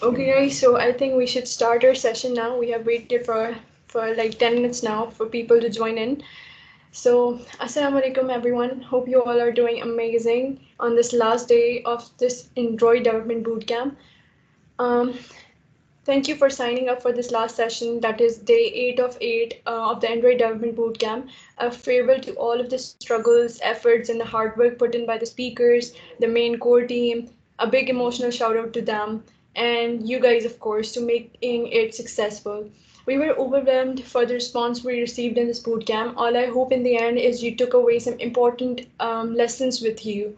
Okay, guys, so I think we should start our session now. We have waited for like 10 minutes now for people to join in. So, Assalamu alaikum everyone. Hope you all are doing amazing on this last day of this Android Development Bootcamp. Um, Thank you for signing up for this last session. That is day 8 of 8 of the Android Development Bootcamp. A farewell to all of the struggles, efforts, and the hard work put in by the speakers, the main core team. A big emotional shout out to them, and you guys, of course, to making it successful. We were overwhelmed for the response we received in this bootcamp. All I hope in the end is you took away some important lessons with you.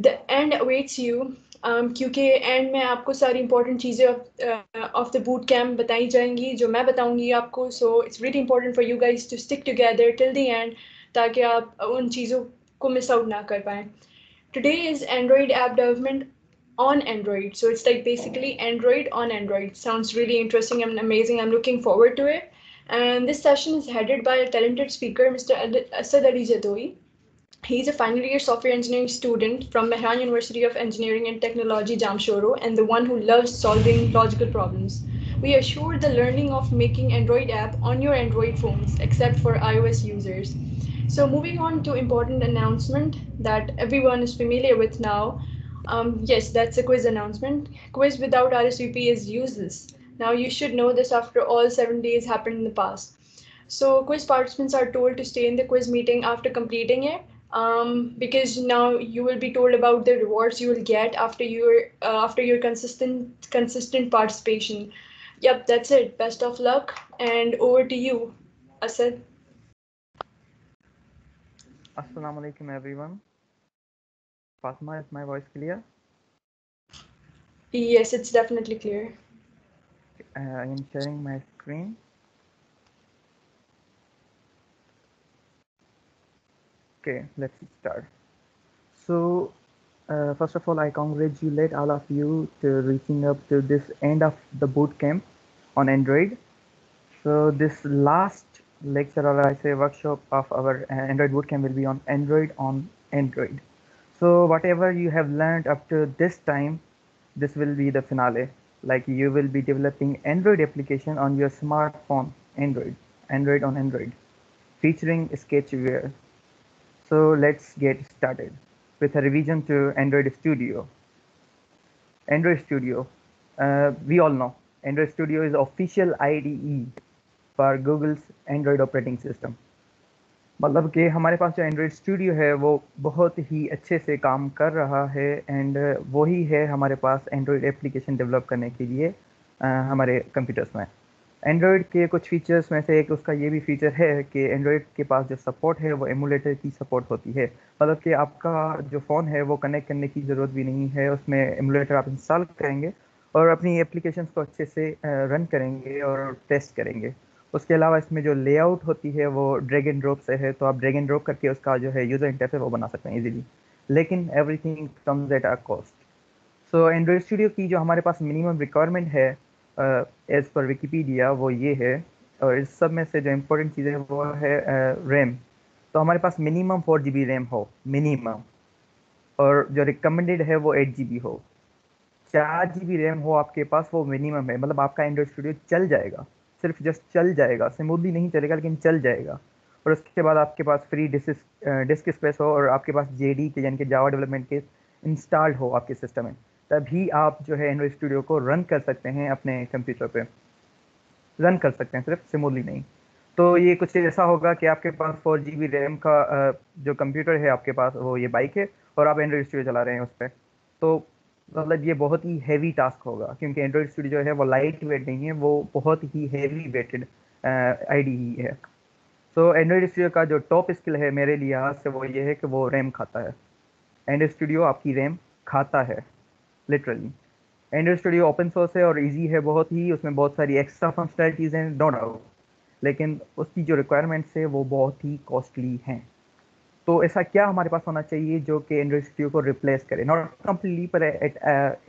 The end awaits you क्योंकि and में आपको सारी important चीज़ें of the boot camp बताई जाएंगी जो मैं बताऊंगी आपको so it's really important for you guys to stick together till the end ताकि आप उन चीज़ों को मिस आउट ना कर पाएँ. Today is Android app development on Android. So it's like basically Android on Android. Sounds really interesting and amazing. I'm looking forward to it. And this session is headed by a talented speaker, Mr. Asad Ali Jadoi. He's a final year software engineering student from Mehran University of Engineering and Technology, Jamshoro, and the one who loves solving logical problems. We assure the learning of making Android app on your Android phones, except for iOS users. So moving on to important announcement that everyone is familiar with now. Yes, that's a quiz announcement. Quiz without RSVP is useless. Now you should know this after all 7 days happened in the past. So quiz participants are told to stay in the quiz meeting after completing it, because now you will be told about the rewards you will get after your consistent participation. Yep, that's it. Best of luck, and over to you, Asad. Assalamu alaikum everyone. Fatima, is my voice clear? Yes, it's definitely clear. I am sharing my screen. Okay, let's start. So, first of all, I congratulate all of you to reaching up to this end of the boot camp on Android. So this last lecture or I say workshop of our Android bootcamp will be on Android. So whatever you have learned up to this time, this will be the finale. Like you will be developing Android application on your smartphone, Android on Android, featuring Sketchware. So let's get started with a revision to Android Studio. Android Studio, we all know Android Studio is official IDE for Google's Android operating system. मतलब कि हमारे पास जो Android studio है वो बहुत ही अच्छे से काम कर रहा है एंड वही है हमारे पास एंड्रॉयड एप्लीकेशन डेवलप करने के लिए हमारे कंप्यूटर्स में. एंड्रॉयड के कुछ फीचर्स में से एक उसका ये भी फीचर है कि एंड्रॉयड के पास जो सपोर्ट है वो एमुलेटर की सपोर्ट होती है. मतलब कि आपका जो फ़ोन है वो कनेक्ट करने की ज़रूरत भी नहीं है, उसमें एमुलेटर आप इंस्टॉल करेंगे और अपनी एप्लीकेशंस को अच्छे से रन करेंगे और टेस्ट करेंगे. उसके अलावा इसमें जो लेआउट होती है वो ड्रैग एंड ड्रॉप से है, तो आप ड्रैग एंड ड्रॉप करके उसका जो है यूज़र इंटरफेस वो बना सकते हैं इजीली, लेकिन everything comes at a cost. So Android studio की जो हमारे पास मिनिमम रिक्वायरमेंट है एज़ पर विकीपीडिया वो ये है, और इस सब में से जो इम्पोर्टेंट चीज़ें वो है रैम. तो हमारे पास मिनिमम 4 GB रैम हो मिनिमम, और जो रिकमेंडेड है वो 8 GB हो. 4 GB रैम हो आपके पास वो मिनिमम है, मतलब आपका एंड्रॉयड स्टूडियो चल जाएगा, सिर्फ जस्ट चल जाएगा, स्मूथली नहीं चलेगा लेकिन चल जाएगा. और उसके बाद आपके पास फ्री डिस्क स्पेस हो और आपके पास जेडी के यानी कि जावा डेवलपमेंट के इंस्टॉल्ड हो आपके सिस्टम में, तभी आप जो है एंड्रॉयड स्टूडियो को रन कर सकते हैं, अपने कंप्यूटर पे रन कर सकते हैं, सिर्फ स्मूथली नहीं. तो ये कुछ ऐसा होगा कि आपके पास 4 GB रैम का जो कंप्यूटर है आपके पास वो ये बाइक है और आप एंड्रॉयड स्टूडियो चला रहे हैं उस पर. तो मतलब ये बहुत ही हैवी टास्क होगा, क्योंकि एंड्रॉयड स्टूडियो जो है वो लाइट वेट नहीं है, वो बहुत ही हैवी वेटेड आईडीई है. तो एंड्रॉयड स्टूडियो का जो टॉप स्किल है मेरे लिहाज से वो ये है कि वो रैम खाता है. एंड्रॉयड स्टूडियो आपकी रैम खाता है literally. Android studio open source है और इजी है बहुत ही, उसमें बहुत सारी एक्स्ट्रा फंक्शनलिटीज़ हैं नो डाउट, लेकिन उसकी जो रिक्वायरमेंट्स है वो बहुत ही कॉस्टली हैं. तो ऐसा क्या हमारे पास होना चाहिए जो कि एंड्रॉयड स्टूडियो को रिप्लेस करे, नॉट कम्प्लीटली पर एट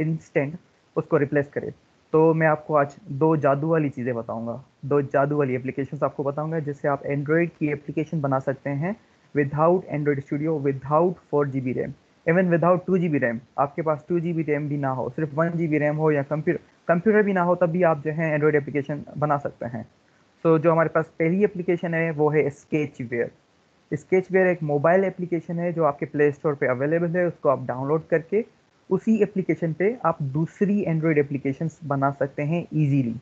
इंस्टेंट उसको रिप्लेस करे. तो मैं आपको आज दो जादू वाली चीज़ें बताऊंगा, दो जादू वाली एप्लीकेशंस आपको बताऊंगा जिससे आप एंड्रॉयड की एप्लीकेशन बना सकते हैं without Android studio, without 4 GB RAM, even without 2 GB RAM. आपके पास 2 GB रैम भी ना हो, सिर्फ 1 GB रैम हो या कंप्यूटर भी ना हो तब भी आप जो है एंड्रॉयड एप्लीकेशन बना सकते हैं। सो जो हमारे पास पहली एप्लीकेशन है वो है स्केचवेयर। स्केचवेयर एक मोबाइल एप्लीकेशन है जो आपके प्ले स्टोर पे अवेलेबल है, उसको आप डाउनलोड करके उसी एप्लीकेशन पे आप दूसरी एंड्रॉयड एप्लीकेशंस बना सकते हैं इजीली।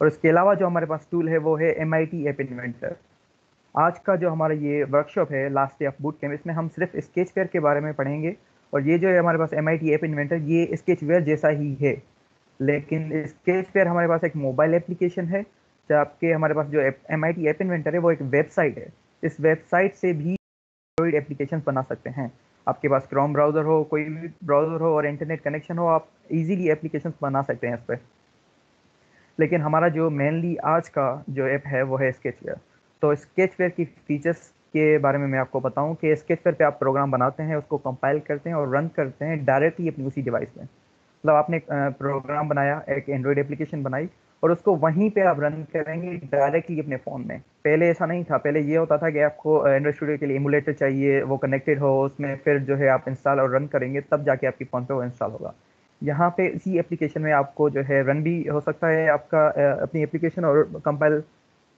और इसके अलावा जो हमारे पास टूल है वो है MIT ऐप इन्वेंटर। आज का जो हमारा ये वर्कशॉप है last day of boot camp, इसमें हम सिर्फ स्केचवेयर के बारे में पढ़ेंगे। और ये जो है हमारे पास MIT ऐप इन्वेंटर, ये स्केचवेयर जैसा ही है, लेकिन स्केचवेयर हमारे पास एक मोबाइल एप्लीकेशन है, जबकि हमारे पास जो MIT ऐप इन्वेंटर है वो एक वेबसाइट है। इस वेबसाइट से भी एंड्रॉइड एप्लीकेशन बना सकते हैं। आपके पास क्रोम ब्राउजर हो, कोई भी ब्राउजर हो और इंटरनेट कनेक्शन हो, आप इजीली एप्लीकेशन बना सकते हैं इस पर। लेकिन हमारा जो मेनली आज का जो ऐप है वो है स्केचवेयर। तो स्केचवेयर की फीचर्स के बारे में मैं आपको बताऊं कि स्केचवेयर पे आप प्रोग्राम बनाते हैं, उसको कंपाइल करते हैं और रन करते हैं डायरेक्टली अपनी उसी डिवाइस में। मतलब आपने एक प्रोग्राम बनाया, एक एंड्रॉयड एप्लीकेशन बनाई और उसको वहीं पे आप रन करेंगे डायरेक्टली अपने फ़ोन में। पहले ऐसा नहीं था, पहले ये होता था कि आपको एंड्रॉयड स्टूडियो के लिए एमुलेटर चाहिए, वो कनेक्टेड हो उसमें, फिर जो है आप इंस्टॉल और रन करेंगे तब जाके आपके फ़ोन पे वो इंस्टॉल होगा। यहाँ पे इसी एप्लीकेशन में आपको जो है रन भी हो सकता है आपका अपनी एप्लीकेशन, और कंपाइल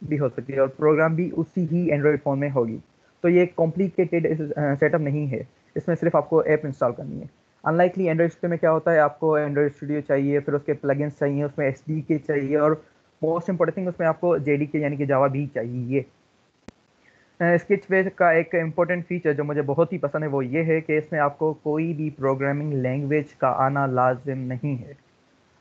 भी हो सकती है, और प्रोग्राम भी उसी ही एंड्रॉयड फ़ोन में होगी। तो ये कॉम्प्लिकेटेड सेटअप नहीं है, इसमें सिर्फ आपको ऐप इंस्टॉल करनी है। अनलाइकली एंड्रॉयड स्टूडियो में क्या होता है, आपको एंड्रॉयड स्टूडियो चाहिए, फिर उसके प्लगइन्स चाहिए, उसमें SDK चाहिए, और मोस्ट इंपॉर्टेंट थिंग उसमें आपको JDK यानी कि जावा भी चाहिए। स्केचवेयर का एक इम्पोर्टेंट फीचर जो मुझे बहुत ही पसंद है वो ये है कि इसमें आपको कोई भी प्रोग्रामिंग लैंग्वेज का आना लाजिम नहीं है।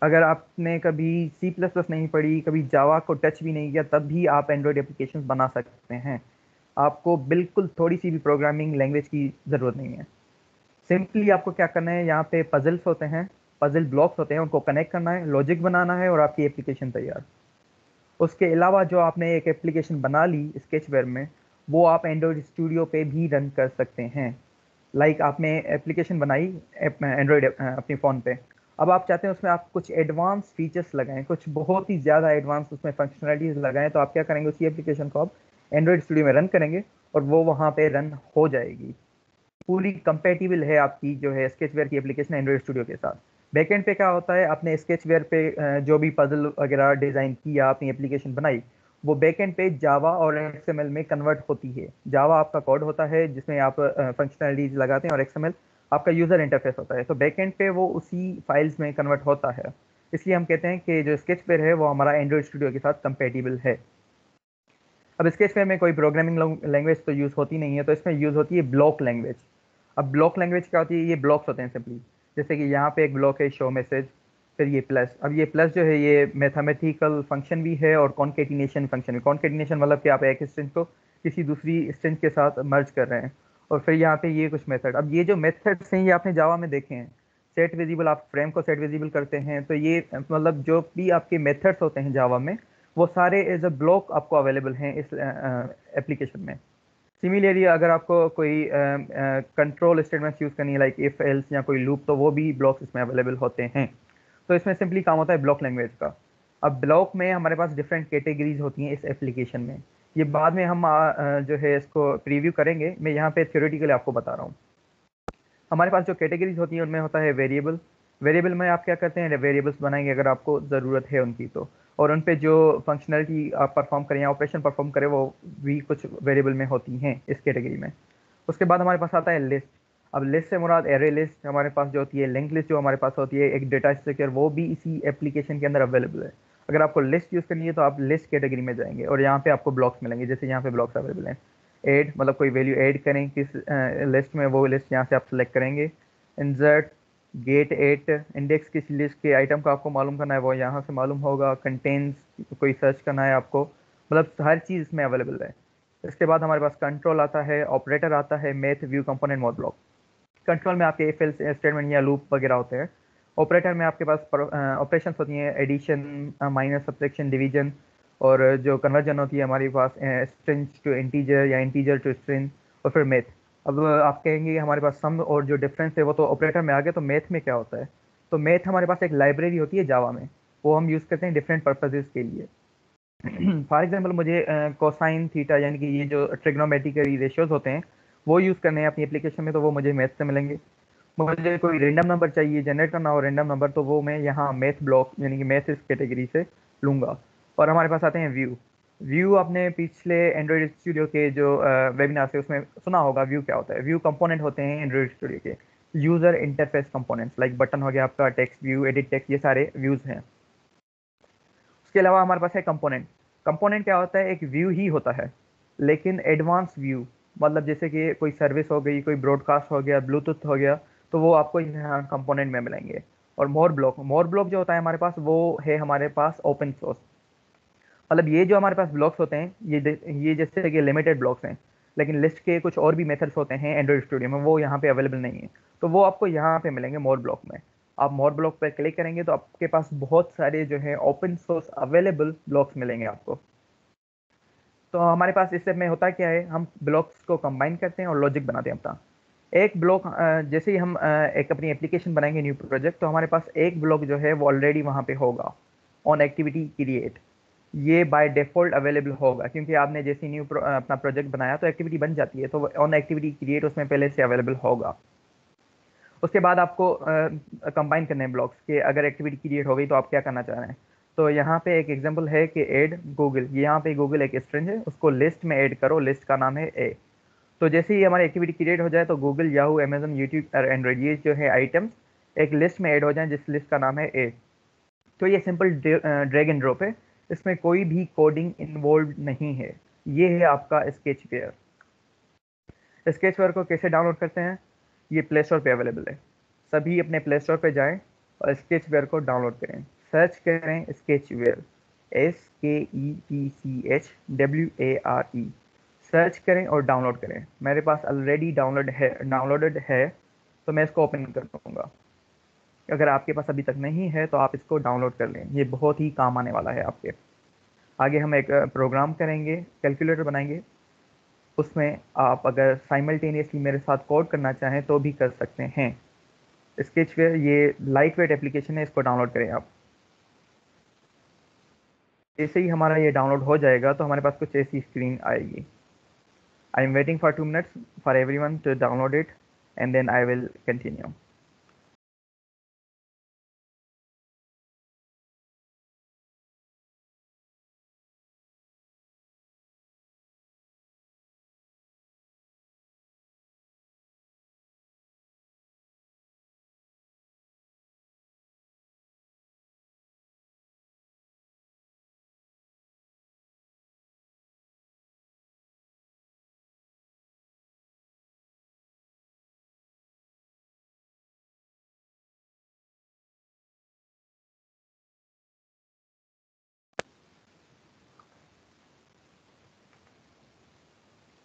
अगर आपने कभी C++ नहीं पढ़ी, कभी जावा को टच भी नहीं किया, तब भी आप एंड्रॉयड एप्लीकेशन बना सकते हैं। आपको बिल्कुल थोड़ी सी भी प्रोग्रामिंग लैंग्वेज की ज़रूरत नहीं है। सिंपली आपको क्या करना है, यहाँ पे पजल्स होते हैं, पजल ब्लॉक्स होते हैं, उनको कनेक्ट करना है, लॉजिक बनाना है और आपकी एप्लीकेशन तैयार। उसके अलावा जो आपने एक एप्लीकेशन बना ली स्केचवेयर में, वो आप एंड्रॉयड स्टूडियो पे भी रन कर सकते हैं। लाइक आपने एप्लीकेशन बनाई एंड्रॉयड अपने फ़ोन पे, अब आप चाहते हैं उसमें आप कुछ एडवांस फीचर्स लगाएं, कुछ बहुत ही ज़्यादा एडवांस उसमें फंक्शनलिटीज़ लगाएं, तो आप क्या करेंगे, उसी एप्लीकेशन को आप एंड्रॉयड स्टूडियो में रन करेंगे और वो वहाँ पे रन हो जाएगी। पूरी कंपेटिबल है आपकी जो है स्केचवेयर की एप्लीकेशन एंड्रॉयड स्टूडियो के साथ। बैकएंड पे क्या होता है, आपने स्केचवेयर पे जो भी पजल वगैरह डिज़ाइन किया, अपनी एप्लीकेशन बनाई, वो बैकएंड पे जावा और XML में कन्वर्ट होती है। जावा आपका कोड होता है जिसमें आप फंक्शनलिटीज लगाते हैं, और XML आपका यूज़र इंटरफेस होता है। तो बैकएंड पे वो उसी फाइल्स में कन्वर्ट होता है। इसलिए हम कहते हैं कि जो स्केचवेयर है वो हमारा एंड्रॉयड स्टूडियो के साथ कंपेटिबल है। अब स्केचवेयर में कोई प्रोग्रामिंग लैंग्वेज तो यूज़ होती नहीं है, तो इसमें यूज़ होती है ब्लॉक लैंग्वेज। अब ब्लॉक लैंग्वेज क्या होती है, ये ब्लॉक्स होते हैं सिंपली। जैसे कि यहाँ पे एक ब्लॉक है शो मैसेज, फिर ये प्लस। अब ये प्लस जो है ये मैथमेटिकल फंक्शन भी है और कॉन्केटिनेशन फंक्शन है। कॉन्केटिनेशन मतलब कि आप एक स्ट्रिंग को किसी दूसरी स्ट्रिंग के साथ मर्ज कर रहे हैं। और फिर यहाँ पे ये कुछ मेथड, अब ये जो मेथड्स हैं ये आपने जावा में देखे हैं। सेट विजिबल, आप फ्रेम को सेट विजिबल करते हैं, तो ये मतलब जो भी आपके मेथड्स होते हैं जावा में, वो सारे एज अ ब्लॉक आपको अवेलेबल हैं इस एप्लीकेशन में। सिमिलरली अगर आपको कोई कंट्रोल स्टेटमेंट्स यूज़ करनी है, लाइक इफ एल्स या कोई लूप, तो वो भी ब्लॉक्स इसमें अवेलेबल होते हैं। तो इसमें सिंपली काम होता है ब्लॉक लैंग्वेज का। अब ब्लॉक में हमारे पास डिफरेंट कैटेगरीज होती हैं इस एप्लीकेशन में। ये बाद में हम जो है इसको प्रीव्यू करेंगे, मैं यहाँ पे थ्योरेटिकली आपको बता रहा हूँ। हमारे पास जो कैटेगरीज होती हैं उनमें होता है वेरिएबल। वेरिएबल में आप क्या करते हैं, वेरिएबल्स बनाएंगे अगर आपको ज़रूरत है उनकी तो, और उन पे जो फंक्शनलिटी आप परफॉर्म करें या ऑपरेशन परफॉर्म करें वो भी कुछ वेरिएबल में होती हैं इस कैटेगरी में। उसके बाद हमारे पास आता है लिस्ट। अब लिस्ट से मुराद एरे लिस्ट हमारे पास जो होती है, लिंक लिस्ट जो हमारे पास होती है, एक डेटा स्ट्रक्चर, वो भी इसी एप्लीकेशन के अंदर अवेलेबल है। अगर आपको लिस्ट यूज़ करनी है तो आप लिस्ट कैटेगरी में जाएंगे और यहाँ पे आपको ब्लॉक्स मिलेंगे, जैसे यहाँ पे ब्लॉक्स अवेलेबल हैं। ऐड मतलब कोई वैल्यू ऐड करें किस लिस्ट में, वो लिस्ट यहाँ से आप सेलेक्ट करेंगे। इंसर्ट, गेट एट, इंडेक्स किस लिस्ट के आइटम को आपको मालूम करना है वो यहाँ से मालूम होगा। कंटेंट्स कोई सर्च करना है आपको, मतलब हर चीज़ इसमें अवेलेबल है। इसके बाद हमारे पास कंट्रोल आता है, ऑपरेटर आता है, math, view, component, mode, block. Control में आपके इफ एल्स स्टेटमेंट या लूप वगैरह होते हैं। ऑपरेटर में आपके पास ऑपरेशंस होती हैं, एडिशन, माइनस, सब्ट्रैक्शन, डिवीजन, और जो कन्वर्जन होती है हमारे पास स्ट्रिंग टू इंटीजर या इंटीजर टू स्ट्रिंग, और फिर मैथ। अब आप कहेंगे हमारे पास सम और जो डिफरेंस है वो तो ऑपरेटर में आ गया, तो मैथ में क्या होता है। तो मैथ हमारे पास एक लाइब्रेरी होती है जावा में, वो हम यूज़ करते हैं डिफरेंट पर्पजेज़ के लिए। फॉर एग्जाम्पल मुझे कोसाइन थीटा यानी कि ये जो ट्रिग्नोमेट्रिकल रेशियोज होते हैं वो यूज़ करने हैं अपनी एप्लीकेशन में, तो वो मुझे मैथ से मिलेंगे। मुझे कोई रेंडम नंबर चाहिए जनरेट करना हो रैंडम नंबर, तो वो मैं यहाँ मैथ ब्लॉक यानी कि मैथ इस कैटेगरी से लूँगा। और हमारे पास आते हैं व्यू। व्यू आपने पिछले एंड्रॉइड स्टूडियो के जो वेबिनार से उसमें सुना होगा व्यू क्या होता है। व्यू कंपोनेंट होते हैं एंड्रॉइड स्टूडियो के, user interface components, like button हो गया आपका, टेक्स्ट व्यू, एडिट टेक्स्ट, ये सारे व्यूज हैं। उसके अलावा हमारे पास है कंपोनेंट। कंपोनेंट क्या होता है, एक व्यू ही होता है लेकिन एडवांस व्यू, मतलब जैसे कि कोई सर्विस हो गई, कोई ब्रॉडकास्ट हो गया, ब्लूटूथ हो गया, तो वो आपको यहाँ कंपोनेंट में मिलेंगे। और मोर ब्लॉक जो होता है हमारे पास, वो है हमारे पास ओपन सोर्स। मतलब ये जो हमारे पास ब्लॉक्स होते हैं, ये जैसे कि लिमिटेड ब्लॉक्स हैं, लेकिन लिस्ट के कुछ और भी मेथड्स होते हैं एंड्रॉइड स्टूडियो में, वो यहाँ पे अवेलेबल नहीं है। तो वो आपको यहाँ पे मिलेंगे मोर ब्लॉक में। आप मोर ब्लॉक पर क्लिक करेंगे तो आपके पास बहुत सारे जो है ओपन सोर्स अवेलेबल ब्लॉक्स मिलेंगे आपको। तो हमारे पास इस में होता क्या है, हम ब्लॉक्स को कंबाइन करते हैं और लॉजिक बनाते हैं अपना। एक ब्लॉक जैसे ही हम एक अपनी एप्लीकेशन बनाएंगे न्यू प्रोजेक्ट, तो हमारे पास एक ब्लॉक जो है वो ऑलरेडी वहाँ पे होगा, ऑन एक्टिविटी क्रिएट। ये बाय डिफॉल्ट अवेलेबल होगा क्योंकि आपने जैसे न्यू अपना प्रोजेक्ट बनाया तो एक्टिविटी बन जाती है, तो ऑन एक्टिविटी क्रिएट उसमें पहले से अवेलेबल होगा। उसके बाद आपको कंबाइन करने हैं ब्लॉक्स के, अगर एक्टिविटी क्रिएट हो गई तो आप क्या करना चाह रहे हैं। तो यहाँ पे एक एग्जांपल है कि ऐड गूगल, यहाँ पे गूगल एक स्ट्रिंग है, उसको लिस्ट में ऐड करो, लिस्ट का नाम है ए। तो जैसे ही हमारी एक्टिविटी क्रिएट हो जाए तो गूगल, याहू, अमेजन, यूट्यूब और एंड्रॉइड, ये जो है आइटम्स एक लिस्ट में ऐड हो जाए जिस लिस्ट का नाम है ए। तो ये सिंपल ड्रैग एंड ड्रॉप है, इसमें कोई भी कोडिंग इन्वॉल्व नहीं है। ये है आपका स्केचवेयर। स्केचवेयर को कैसे डाउनलोड करते हैं, ये प्ले स्टोर पे अवेलेबल है। सभी अपने प्ले स्टोर पे जाएं और स्केचवेयर को डाउनलोड करें। सर्च करें स्केचवेयर, SKETCHWARE, सर्च करें और डाउनलोड करें। मेरे पास ऑलरेडी डाउनलोडेड है, तो मैं इसको ओपन कर दूंगा। अगर आपके पास अभी तक नहीं है तो आप इसको डाउनलोड कर लें, ये बहुत ही काम आने वाला है आपके। आगे हम एक प्रोग्राम करेंगे, कैलकुलेटर बनाएंगे। उसमें आप अगर साइमल्टेनियसली मेरे साथ कोड करना चाहें तो भी कर सकते हैं। स्केचवेयर ये लाइट वेट एप्लीकेशन है, इसको डाउनलोड करें आप। जैसे ही हमारा ये डाउनलोड हो जाएगा तो हमारे पास कुछ ऐसी स्क्रीन आएगी। I am waiting for 2 minutes for everyone to download it and then I will continue.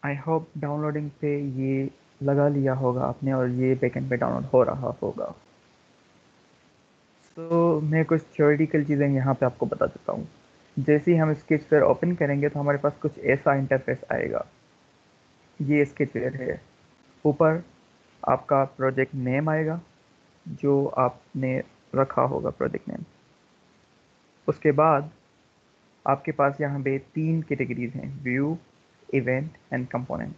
I hope downloading पे ये लगा लिया होगा आपने और ये बैकएंड पे डाउनलोड हो रहा होगा। तो मैं कुछ थ्योरेटिकल चीज़ें यहाँ पे आपको बता देता हूँ। जैसे ही हम स्केचवेयर ओपन करेंगे तो हमारे पास कुछ ऐसा इंटरफेस आएगा। ये स्केचवेयर है। ऊपर आपका प्रोजेक्ट नेम आएगा जो आपने रखा होगा प्रोजेक्ट नेम। उसके बाद आपके पास यहाँ पे 3 कैटेगरीज हैं, व्यू, इवेंट एंड कंपोनेंट।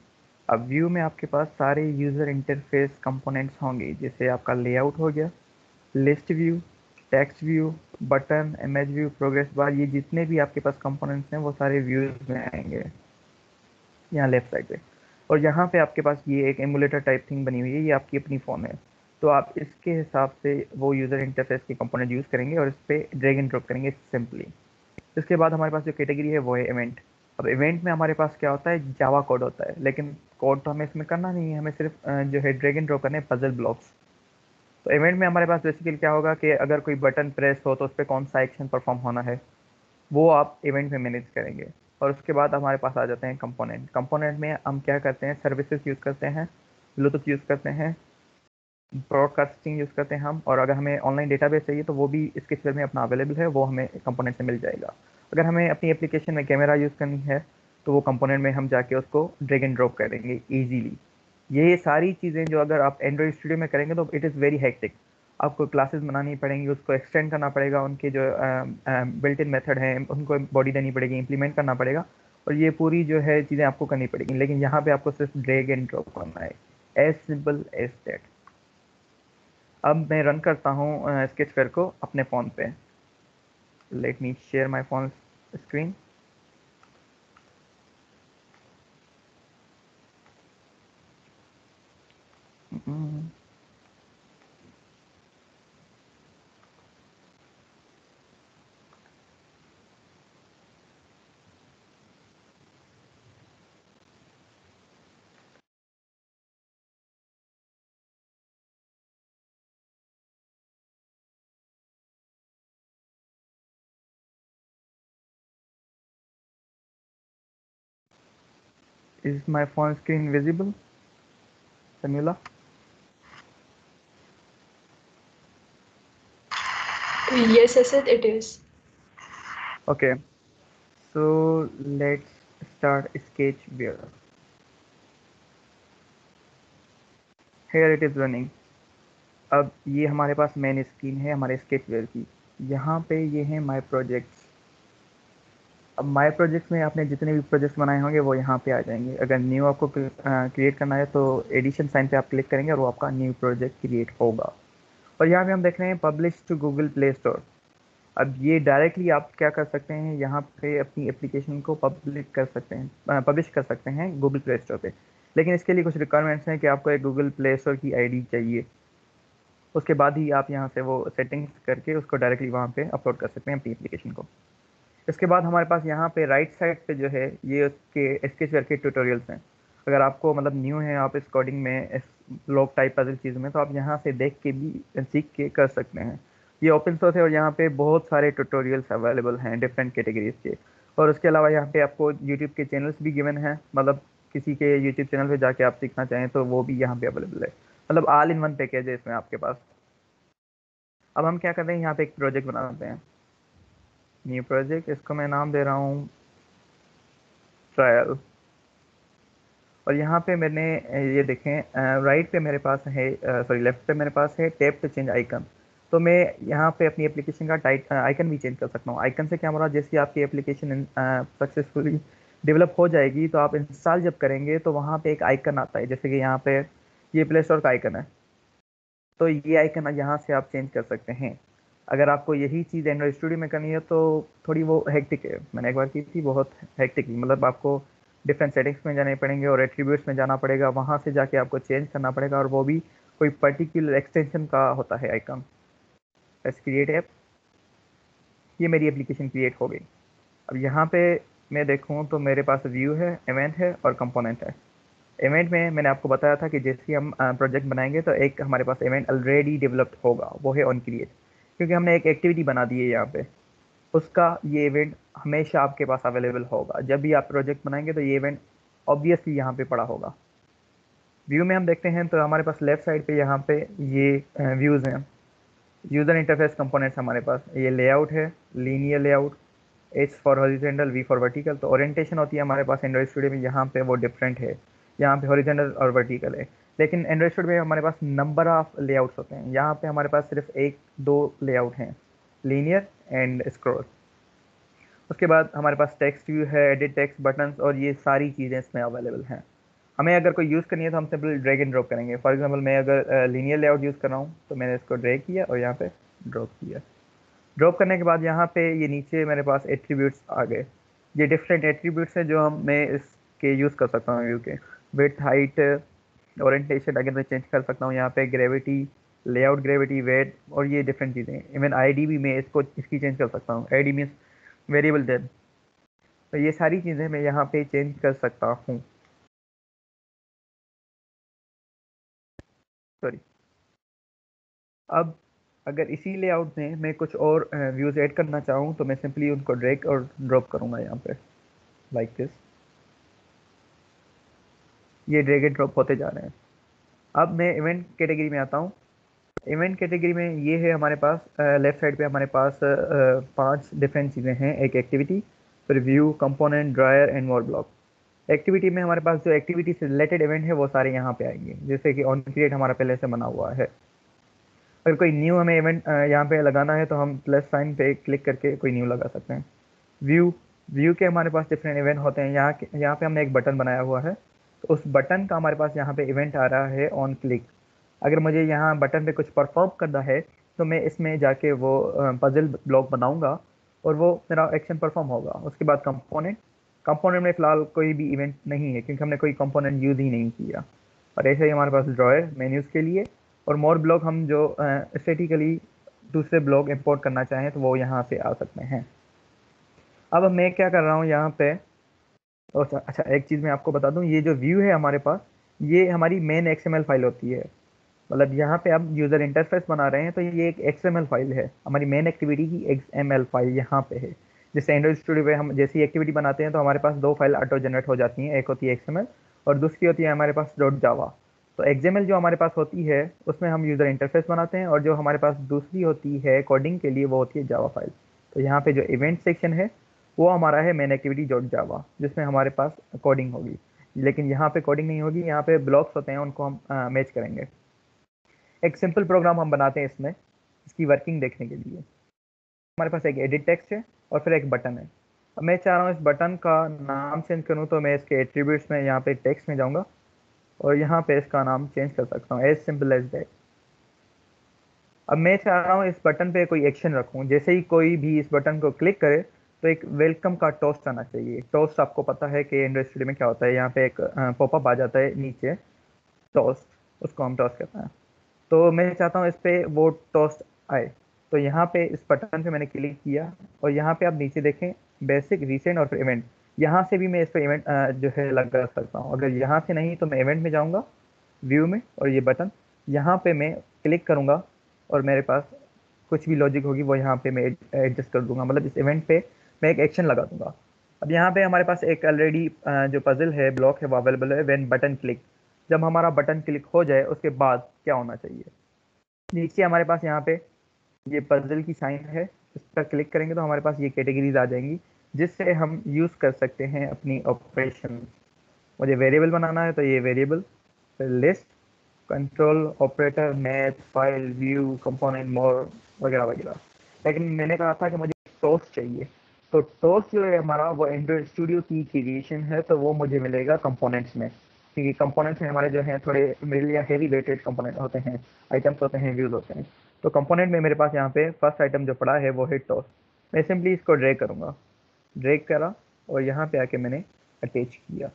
अब व्यू में आपके पास सारे यूज़र इंटरफेस कंपोनेंट्स होंगे, जैसे आपका लेआउट हो गया, list view, text view, button, image view, progress bar, ये जितने भी आपके पास कंपोनेंट्स हैं वो सारे व्यूज में आएंगे यहाँ लेफ्ट साइड पे। और यहाँ पे आपके पास ये एक एमुलेटर टाइप थिंग बनी हुई है, ये आपकी अपनी फ़ोन है। तो आप इसके हिसाब से वो यूज़र इंटरफेस के कंपोनेंट यूज़ करेंगे और इस पर ड्रैग एंड ड्रॉप करेंगे सिंपली। इसके बाद हमारे पास जो कैटेगरी है वो है इवेंट। अब इवेंट में हमारे पास क्या होता है, जावा कोड होता है, लेकिन कोड तो हमें इसमें करना नहीं है, हमें सिर्फ जो है ड्रैग एंड ड्रॉप करने पजल ब्लॉक्स। तो इवेंट में हमारे पास बेसिकली क्या होगा कि अगर कोई बटन प्रेस हो तो उस पर कौन सा एक्शन परफॉर्म होना है, वो आप इवेंट में मैनेज करेंगे। और उसके बाद हमारे पास आ जाते हैं कंपोनेंट। कंपोनेंट में हम क्या करते हैं, सर्विसेज यूज़ करते हैं, ब्लूटूथ यूज़ करते हैं, ब्रॉडकास्टिंग यूज़ करते हैं हम। और अगर हमें ऑनलाइन डेटाबेस चाहिए तो वो भी इसके स्क्रिप्चर में अपना अवेलेबल है, वो हमें कंपोनेंट से मिल जाएगा। अगर हमें अपनी एप्लीकेशन में कैमरा यूज़ करनी है तो वो कंपोनेंट में हम जाके उसको ड्रैग एंड ड्रॉप करेंगे ईजीली। ये सारी चीज़ें जो अगर आप एंड्रॉइड स्टूडियो में करेंगे तो इट इज़ वेरी हेक्टिक। आपको क्लासेस बनानी पड़ेंगी, उसको एक्सटेंड करना पड़ेगा, उनके जो बिल्ट इन मेथड हैं उनको बॉडी देनी पड़ेगी, इंप्लीमेंट करना पड़ेगा, और ये पूरी जो है चीज़ें आपको करनी पड़ेगी। लेकिन यहाँ पे आपको सिर्फ ड्रैग एंड ड्रॉप करना है, एज सिंपल एज दैट। अब मैं रन करता हूँ स्केचफेयर को अपने फ़ोन पे। Let me share my phone screen. Is my phone screen visible, Samila? Yes, Asad, it is. Okay, so let's start Sketchware. Here it is running. अब ये हमारे पास मेन स्क्रीन है हमारे स्केचवेयर की। यहाँ पे ये है माय प्रोजेक्ट्स। अब माय प्रोजेक्ट्स में आपने जितने भी प्रोजेक्ट्स बनाए होंगे वो यहाँ पे आ जाएंगे। अगर न्यू आपको क्रिएट करना है तो एडिशन साइन पे आप क्लिक करेंगे और वो आपका न्यू प्रोजेक्ट क्रिएट होगा। और यहाँ पे हम देख रहे हैं publish to Google Play Store. अब ये डायरेक्टली आप क्या कर सकते हैं, यहाँ पे अपनी एप्लीकेशन को पब्लिक कर सकते हैं, पब्लिश कर सकते हैं गूगल प्ले स्टोर पे। लेकिन इसके लिए कुछ रिक्वायरमेंट्स हैं कि आपको एक गूगल प्ले स्टोर की आईडी चाहिए। उसके बाद ही आप यहाँ से वो सेटिंग्स करके उसको डायरेक्टली वहाँ पे अपलोड कर सकते हैं अपनी एप्लीकेशन को। इसके बाद हमारे पास यहाँ पे राइट साइड पे जो है ये उसके स्केचवेयर के ट्यूटोरियल्स हैं। अगर आपको मतलब न्यू है आप इस कोडिंग में, इस ब्लॉक टाइप पजल चीज़ में, तो आप यहाँ से देख के भी सीख के कर सकते हैं। ये ओपन सोर्स है और यहाँ पे बहुत सारे ट्यूटोरियल्स अवेलेबल हैं डिफरेंट कैटेगरीज के। और उसके अलावा यहाँ पे आपको यूट्यूब के चैनल्स भी गिवन हैं, मतलब किसी के यूट्यूब चैनल पे जाके आप सीखना चाहें तो वो भी यहाँ पे अवेलेबल है। मतलब ऑल इन वन पैकेज है इसमें आपके पास। अब हम क्या करते हैं, यहाँ पे एक प्रोजेक्ट बनाते हैं, न्यू प्रोजेक्ट। इसको मैं नाम दे रहा हूँ ट्रायल। और यहाँ पे मैंने ये देखें राइट पे मेरे पास है, सॉरी लेफ्ट पे मेरे पास है टैप टू चेंज आइकन। तो मैं यहाँ पे अपनी एप्लीकेशन का आइकन भी चेंज कर सकता हूँ। आइकन से क्या हो रहा है, जैसे आपकी एप्लीकेशन सक्सेसफुली डेवलप हो जाएगी तो आप इंस्टॉल जब करेंगे तो वहाँ पे एक आइकन आता है, जैसे कि यहाँ पे ये प्ले स्टोर का आइकन है। तो ये आइकन यहाँ से आप चेंज कर सकते हैं। अगर आपको यही चीज़ एंड्रॉइड स्टूडियो में करनी है तो थोड़ी वो हेक्टिक है, मैंने एक बार की थी, बहुत हेक्टिक, मतलब आपको डिफरेंट सेटिंग्स में जाने पड़ेंगे और एट्रीब्यूट्स में जाना पड़ेगा, वहाँ से जाके आपको चेंज करना पड़ेगा, और वो भी कोई पर्टिकुलर एक्सटेंशन का होता है आइकन। Let's create app. ये मेरी एप्लीकेशन क्रिएट हो गई। अब यहाँ पे मैं देखूँ तो मेरे पास व्यू है, इवेंट है और कंपोनेंट है। इवेंट में मैंने आपको बताया था कि जैसे ही हम प्रोजेक्ट बनाएंगे तो एक हमारे पास इवेंट ऑलरेडी डेवलप्ड होगा, वो है ऑन क्रिएट, क्योंकि हमने एक एक्टिविटी बना दी है यहाँ पे। उसका ये इवेंट हमेशा आपके पास अवेलेबल होगा। जब भी आप प्रोजेक्ट बनाएंगे तो ये इवेंट ऑब्वियसली यहाँ पे पड़ा होगा। व्यू में हम देखते हैं तो हमारे पास लेफ्ट साइड पे यहाँ पे ये व्यूज़ हैं, यूज़र इंटरफेस कंपोनेंट्स हमारे पास। ये लेआउट है, linear layout, H for horizontal, V for vertical. तो ओरिएंटेशन होती है हमारे पास एंड्रॉइड स्टूडियो में, यहाँ पे वो डिफरेंट है, यहाँ पे हॉरिजेंटल और वर्टिकल है। लेकिन एंड्रॉइड स्टूडियो में हमारे पास नंबर ऑफ लेआउट्स होते हैं, यहाँ पे हमारे पास सिर्फ एक दो लेआउट हैं, लीनियर एंड स्क्रॉल। उसके बाद हमारे पास टेक्स्ट व्यू है, एडिट टेक्स्ट, बटन्स, और ये सारी चीज़ें इसमें अवेलेबल हैं। हमें अगर कोई यूज़ करनी है तो हम सिंपल ड्रैग एंड ड्रॉप करेंगे। फॉर एग्जांपल मैं अगर लीनियर लेआउट यूज़ कर रहा हूँ तो मैंने इसको ड्रैग किया और यहाँ पे ड्रॉप किया। ड्रॉप करने के बाद यहाँ पे ये नीचे मेरे पास एट्रीब्यूट्स आ गए। ये डिफरेंट एट्रीब्यूट्स हैं जो मैं इसके यूज़ कर सकता हूँ व्यू के। विड्थ, हाइट, ओरिएंटेशन अगर मैं चेंज कर सकता हूँ यहाँ पे, ग्रेविटी, लेआउट ग्रेविटी, वेट, और ये डिफरेंट चीज़ें। इवन आईडी भी मैं इसकी चेंज कर सकता हूँ। ID means variable depth. तो ये सारी चीज़ें मैं यहाँ पे चेंज कर सकता हूँ। सॉरी। अब अगर इसी लेआउट में मैं कुछ और व्यूज़ ऐड करना चाहूँ तो मैं सिंपली उनको ड्रैग और ड्रॉप करूँगा यहाँ पे, लाइक दिस। ये ड्रैग एंड ड्रॉप होते जा रहे हैं। अब मैं इवेंट कैटेगरी में आता हूँ। इवेंट कैटेगरी में ये है हमारे पास लेफ्ट साइड पे हमारे पास 5 डिफरेंट चीज़ें हैं। एक एक्टिविटी, फिर view, component, dryer and more block. Activity में हमारे पास जो एक्टिविटी से रिलेटेड इवेंट है वो सारे यहाँ पे आएंगे, जैसे कि ऑन क्रिएट हमारा पहले से बना हुआ है। अगर कोई न्यू हमें इवेंट यहाँ पे लगाना है तो हम प्लस साइन पे क्लिक करके कोई न्यू लगा सकते हैं। व्यू, व्यू के हमारे पास डिफरेंट इवेंट होते हैं। यहाँ पे हमने एक बटन बनाया हुआ है, तो उस बटन का हमारे पास यहाँ पे इवेंट आ रहा है ऑन क्लिक। अगर मुझे यहाँ बटन पे कुछ परफॉर्म करना है तो मैं इसमें जाके वो पजल ब्लॉक बनाऊंगा और वो मेरा एक्शन परफॉर्म होगा। उसके बाद कंपोनेंट, कंपोनेंट में फ़िलहाल कोई भी इवेंट नहीं है क्योंकि हमने कोई कंपोनेंट यूज़ ही नहीं किया। और ऐसे ही हमारे पास ड्रॉयर मेन्यूज़ के लिए, और मोर ब्लॉक हम जो स्टेटिकली दूसरे ब्लॉक इंपोर्ट करना चाहें तो वो यहाँ से आ सकते हैं। अब मैं क्या कर रहा हूँ यहाँ पे, अच्छा एक चीज़ मैं आपको बता दूँ, ये जो व्यू है हमारे पास, ये हमारी मेन एक्सएमएल फाइल होती है। मतलब यहाँ पे आप यूज़र इंटरफेस बना रहे हैं तो ये एक एक्सएमएल फाइल है, हमारी मेन एक्टिविटी की एक्सएमएल फाइल यहाँ पे है। जैसे एंड्रॉइड स्टूडियो पे हम जैसी एक्टिविटी बनाते हैं तो हमारे पास दो फाइल ऑटो जनरेट हो जाती हैं, एक होती है एक्सएमएल और दूसरी होती है हमारे पास डॉट जावा। तो एक्सएमएल जो हमारे पास होती है उसमें हम यूज़र इंटरफेस बनाते हैं, और जो हमारे पास दूसरी होती है कोडिंग के लिए वो होती है जावा फाइल। तो यहाँ पे जो इवेंट सेक्शन है वो हमारा है मेन एक्टिविटी डॉट जावा, जिसमें हमारे पास कोडिंग होगी। लेकिन यहाँ पे कोडिंग नहीं होगी, यहाँ पे ब्लॉक्स होते हैं, उनको हम मैच करेंगे। एक सिंपल प्रोग्राम हम बनाते हैं इसमें, इसकी वर्किंग देखने के लिए। हमारे पास एक एडिट टेक्स्ट है और फिर एक बटन है। अब मैं चाह रहा हूँ इस बटन का नाम चेंज करूँ, तो मैं इसके एट्रीब्यूट्स में यहाँ पे टेक्स्ट में जाऊँगा और यहाँ पे इसका नाम चेंज कर सकता हूँ, एज सिंपल एज दैट। अब मैं चाह रहा हूँ इस बटन पे कोई एक्शन रखूँ, जैसे ही कोई भी इस बटन को क्लिक करे तो एक वेलकम का टोस्ट आना चाहिए। टोस्ट आपको पता है कि एंड्रॉइड स्टूडियो में क्या होता है, यहाँ पे एक पॉपअप आ जाता है नीचे, टोस्ट, उसको हम टोस्ट कहते हैं। तो मैं चाहता हूँ इस पे वो टोस्ट आए। तो यहाँ पे इस बटन पे मैंने क्लिक किया और यहाँ पे आप नीचे देखें बेसिक, रिसेंट और फिर इवेंट। यहाँ से भी मैं इस पे इवेंट जो है लगा सकता हूँ। अगर यहाँ से नहीं तो मैं इवेंट में जाऊँगा, व्यू में, और ये बटन यहाँ पे मैं क्लिक करूँगा और मेरे पास कुछ भी लॉजिक होगी वो यहाँ पे मैं एडजस्ट कर दूंगा। मतलब इस इवेंट पे मैं एक एक्शन लगा दूंगा। अब यहाँ पे हमारे पास एक ऑलरेडी जो पजल है, ब्लॉक है, वो अवेलेबल है, व्हेन बटन क्लिक। जब हमारा बटन क्लिक हो जाए उसके बाद क्या होना चाहिए, नीचे हमारे पास यहाँ पे ये पजल की साइन है, इस पर क्लिक करेंगे तो हमारे पास ये कैटेगरीज आ जाएंगी जिससे हम यूज़ कर सकते हैं अपनी ऑपरेशन। मुझे वेरिएबल बनाना है तो ये वेरिएबल, फिर list, control, operator, math, file, view, component, more, वगैरह वगैरह। लेकिन मैंने कहा था कि मुझे टोस्ट चाहिए, तो टोस्ट जो है हमारा वो एंड्रॉइड स्टूडियो की क्रिएशन है, तो वो मुझे मिलेगा कंपोनेंट्स में, क्योंकि कंपोनेंट्स में हमारे जो हैं थोड़े मेरे लिए हेवी वेटेड कंपोनेंट होते हैं, आइटम्स होते हैं, व्यूज होते हैं। तो कंपोनेंट में मेरे पास यहाँ पे फर्स्ट आइटम जो पड़ा है वो है टोस्ट। मैं सिंपली इसको ड्रैग करूँगा, ड्रैग करा और यहाँ पे आके मैंने अटैच किया,